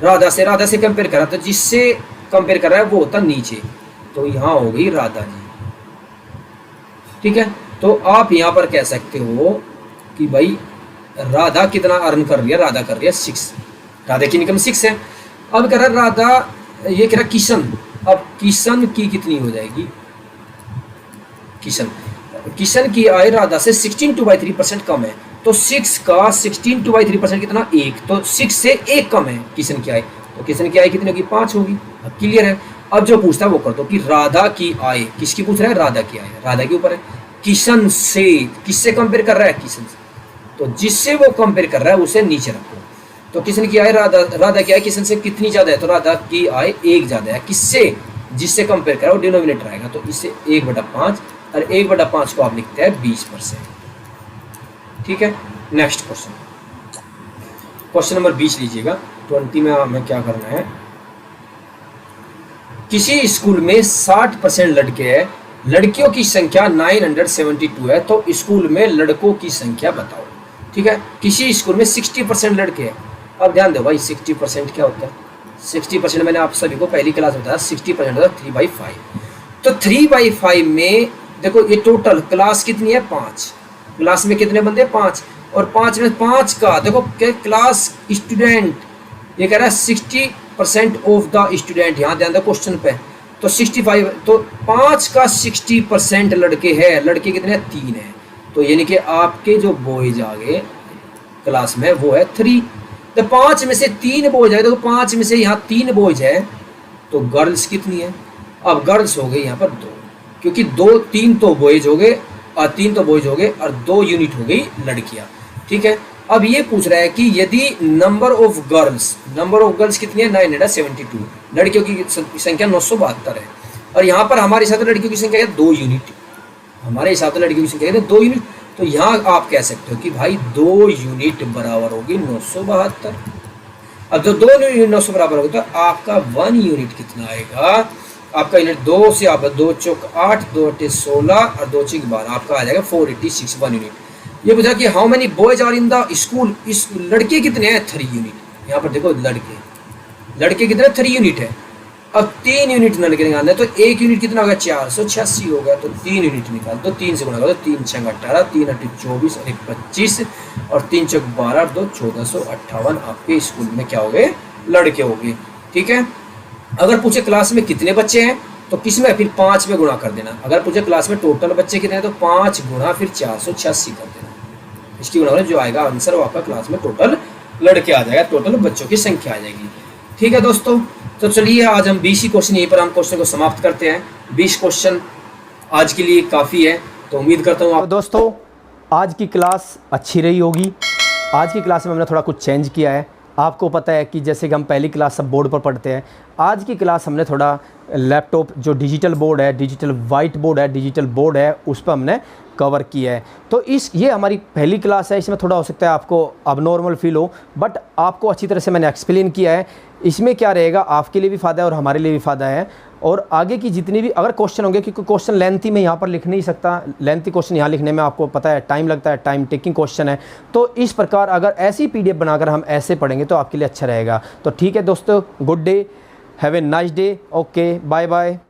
राधा से कंपेयर करा, तो जिससे कंपेयर कर रहा है वो होता नीचे, तो यहाँ हो गई राधा जी। ठीक है, तो आप यहाँ पर कह सकते हो कि भाई राधा कितना अर्न कर रही है, राधा कर रही है 6, राधा की इनकम 6 है। अब कह रहा है राधा, ये कह रहा है किशन, अब किशन की कितनी हो जाएगी, किशन की आय राधा से 16 2/3% कम है, तो 6 का 16 2/3% कितना 1, तो 6 से 1 कम है किशन की आय, तो किशन की आय कितनी होगी, 5 होगी। अब क्लियर है। अब जो पूछता है वो कर दो कि राधा की आय, किसकी पूछ रहा है, राधा की आय, राधा के ऊपर है। किशन से, किससे कंपेयर कर रहा है, किशन से, तो जिससे वो कंपेयर कर रहा है उसे नीचे रखो। तो किशन की आय राधा की आय किशन से कितनी ज्यादा है, तो राधा की आय 1 ज्यादा है। किससे, जिससे कंपेयर करा वो डिनोमिनेटर आएगा, तो इससे 1/5 और 1/5 को आप लिखते हैं 20%। ठीक है। नेक्स्ट क्वेश्चन, क्वेश्चन नंबर 20 लीजिएगा। 20 में हमें क्या करना है, किसी स्कूल में 60% लड़के हैं, लड़कियों की संख्या 972 है, तो स्कूल में लड़कों की संख्या बताओ। ठीक है। किसी स्कूल में 60% लड़के हैं। अब ध्यान दो भाई, 60% क्या होता है, 60% मैंने आप सभी को पहली क्लास बताया, 60% होता है 3/5। तो 3/5 में देखो ये टोटल क्लास कितनी है, 5, क्लास में कितने बंदे, 5, और 5 में 5 का देखो क्लास स्टूडेंट, ये कह रहा है 60% ऑफ द स्टूडेंट, यहाँ ध्यान दो क्वेश्चन पे, तो 65, तो 5 का 60% लड़के हैं, लड़के कितने हैं, 3 है, तो यानी कि आपके जो बॉयज आ गए क्लास में वो है 3। तो 5 में से 3 बॉयज आए, देखो 5 में से यहाँ 3 बॉयज है, तो गर्ल्स कितनी है, अब गर्ल्स हो गई यहाँ पर 2, क्योंकि 3 तो बॉयज हो गए और 3 तो बॉयज हो गए और 2 यूनिट हो गई लड़कियाँ। ठीक है। अब ये पूछ रहा है कि यदि नंबर ऑफ गर्ल्स कितनी है, 972, लड़कियों की संख्या 972 है, और यहाँ पर हमारे साथ लड़कियों की संख्या है 2 यूनिट, हमारे हिसाब से लड़कियों की संख्या है 2 यूनिट, तो यहाँ आप कह सकते हो कि भाई 2 यूनिट बराबर होगी 972। अब जो 2 यूनिट 900 बराबर होगी तो आपका 1 यूनिट कितना आएगा, आपका यूनिट 2 से आप 2 चौक 8, 2 अट्ठे 16 और 2 चौक 12, आपका आ जाएगा 486 1 यूनिट। ये पूछा कि how many boys are in the school, इस लड़के कितने हैं, 3 यूनिट। यहाँ पर देखो लड़के कितने, 3 यूनिट है। अब 3 यूनिट लड़के निकालना है, तो 1 यूनिट कितना होगा, 486 हो गया, तो 3 यूनिट निकाल दो, 3 से गुणा कर दो, 3 6 18, 3 8 24 और 1 25 और 3 चौक 12 और 2 1458 आपके स्कूल में क्या हो गए, लड़के हो गए। ठीक है। अगर पूछे क्लास में कितने बच्चे हैं, तो किस में फिर 5 में गुणा कर देना। अगर पूछे क्लास में टोटल बच्चे कितने हैं, तो 5 गुणा फिर 486 कर देना, इसकी गुणा जो आएगा आंसर वो आपका क्लास में टोटल लड़के आ जाएगा, टोटल बच्चों की संख्या आ जाएगी। ठीक है दोस्तों, तो चलिए आज हम 20 ही क्वेश्चन, यहीं पर हम क्वेश्चन को समाप्त करते हैं। 20 क्वेश्चन आज के लिए काफ़ी है, तो उम्मीद करता हूँ आप दोस्तों आज की क्लास अच्छी रही होगी। आज की क्लास में हमने थोड़ा कुछ चेंज किया है। आपको पता है कि जैसे कि हम पहली क्लास सब बोर्ड पर पढ़ते हैं, आज की क्लास हमने थोड़ा लैपटॉप जो डिजिटल बोर्ड है, डिजिटल वाइट बोर्ड है, डिजिटल बोर्ड है, उस पर हमने कवर किया है। तो ये हमारी पहली क्लास है, इसमें थोड़ा हो सकता है आपको अब नॉर्मल फील हो, बट आपको अच्छी तरह से मैंने एक्सप्लेन किया है। इसमें क्या रहेगा, आपके लिए भी फ़ायदा है और हमारे लिए भी फ़ायदा है। और आगे की जितनी भी अगर क्वेश्चन होंगे, क्योंकि क्वेश्चन लेंथी में यहाँ पर लिख नहीं सकता, लेंथी क्वेश्चन यहाँ लिखने में आपको पता है टाइम लगता है, टाइम टेकिंग क्वेश्चन है, तो इस प्रकार अगर ऐसी PDF बनाकर हम ऐसे पढ़ेंगे तो आपके लिए अच्छा रहेगा। तो ठीक है दोस्तों, good day, have a nice day, okay, bye bye.